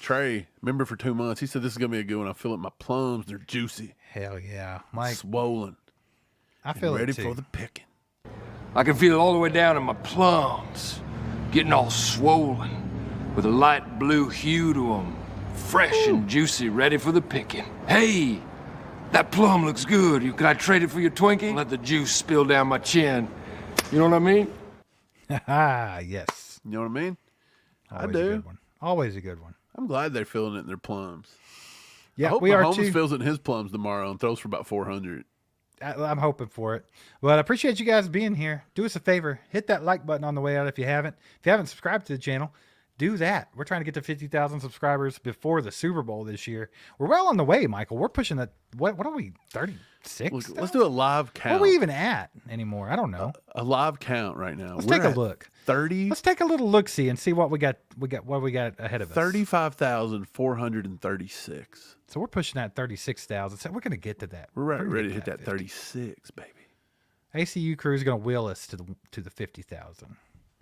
Speaker 2: Trey, member for 2 months. He said this is going to be a good one. I feel like my plums, they're juicy,
Speaker 3: Hell yeah, Mike.
Speaker 2: swollen,
Speaker 3: I feel
Speaker 2: ready
Speaker 3: it too.
Speaker 2: for the picking.
Speaker 6: I can feel it all the way down in my plums, getting all swollen, with a light blue hue to them, fresh and juicy, ready for the picking. Hey, that plum looks good. Can I trade it for your Twinkie? Let the juice spill down my chin. You know what I mean?
Speaker 3: Ah, yes.
Speaker 2: You know what I mean?
Speaker 3: Always
Speaker 2: I
Speaker 3: a
Speaker 2: do.
Speaker 3: good one. Always a good one.
Speaker 2: I'm glad they're feeling it in their plums. I
Speaker 3: Yeah,
Speaker 2: hope
Speaker 3: we are
Speaker 2: Mahomes
Speaker 3: too.
Speaker 2: feels it in his plums tomorrow and throws for about 400.
Speaker 3: I'm hoping for it. Well, I appreciate you guys being here. Do us a favor, hit that like button on the way out if you haven't. If you haven't subscribed to the channel, do that. We're trying to get to 50,000 subscribers before the Super Bowl this year. We're well on the way, Michael. We're pushing that. What are we, 36?
Speaker 2: Let's do a live count.
Speaker 3: What are we even at anymore? I don't know.
Speaker 2: A live count right now.
Speaker 3: Let's take a look.
Speaker 2: 30.
Speaker 3: Let's take a little look-see and see what we got ahead of us.
Speaker 2: 35,436.
Speaker 3: So we're pushing that 36,000. So we're going to get to that.
Speaker 2: We're
Speaker 3: gonna
Speaker 2: ready
Speaker 3: get
Speaker 2: to hit that
Speaker 3: 50.
Speaker 2: 36, baby.
Speaker 3: ACU crew is going to wheel us to the 50,000.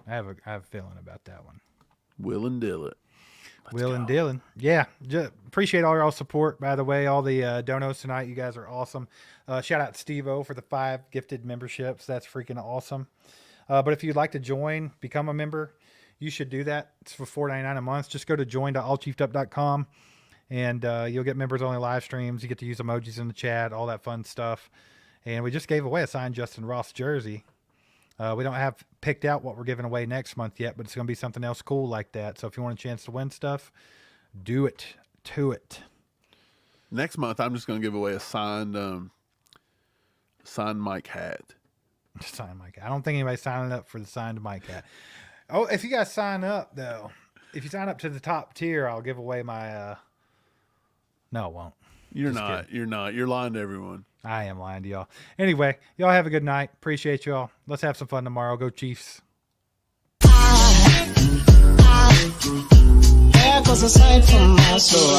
Speaker 3: I have a feeling about that one.
Speaker 2: Will and Dylan.
Speaker 3: Will and Dylan. Yeah. Appreciate all y'all's support, by the way. All the donos tonight. You guys are awesome. Shout out to Steve-O for the 5 gifted memberships. That's freaking awesome. But if you'd like to join, become a member, you should do that. It's for $4.99 a month. Just go to join.allchiefdup.com and you'll get members-only live streams. You get to use emojis in the chat, all that fun stuff. And we just gave away a signed Justin Ross jersey. We don't have picked out what we're giving away next month yet, but it's going to be something else cool like that. So if you want a chance to win stuff, do it. To it.
Speaker 2: Next month, I'm just going to give away a signed Mike hat.
Speaker 3: Signed Mike. I don't think anybody's signing up for the signed Mike hat. Oh, if you guys sign up, though, if you sign up to the top tier, I'll give away my no, it won't.
Speaker 2: You're
Speaker 3: Just
Speaker 2: not.
Speaker 3: kidding.
Speaker 2: You're not. You're lying to everyone.
Speaker 3: I am lying to y'all. Anyway, y'all have a good night. Appreciate y'all. Let's have some fun tomorrow. Go Chiefs.
Speaker 7: There goes a sight from my soul.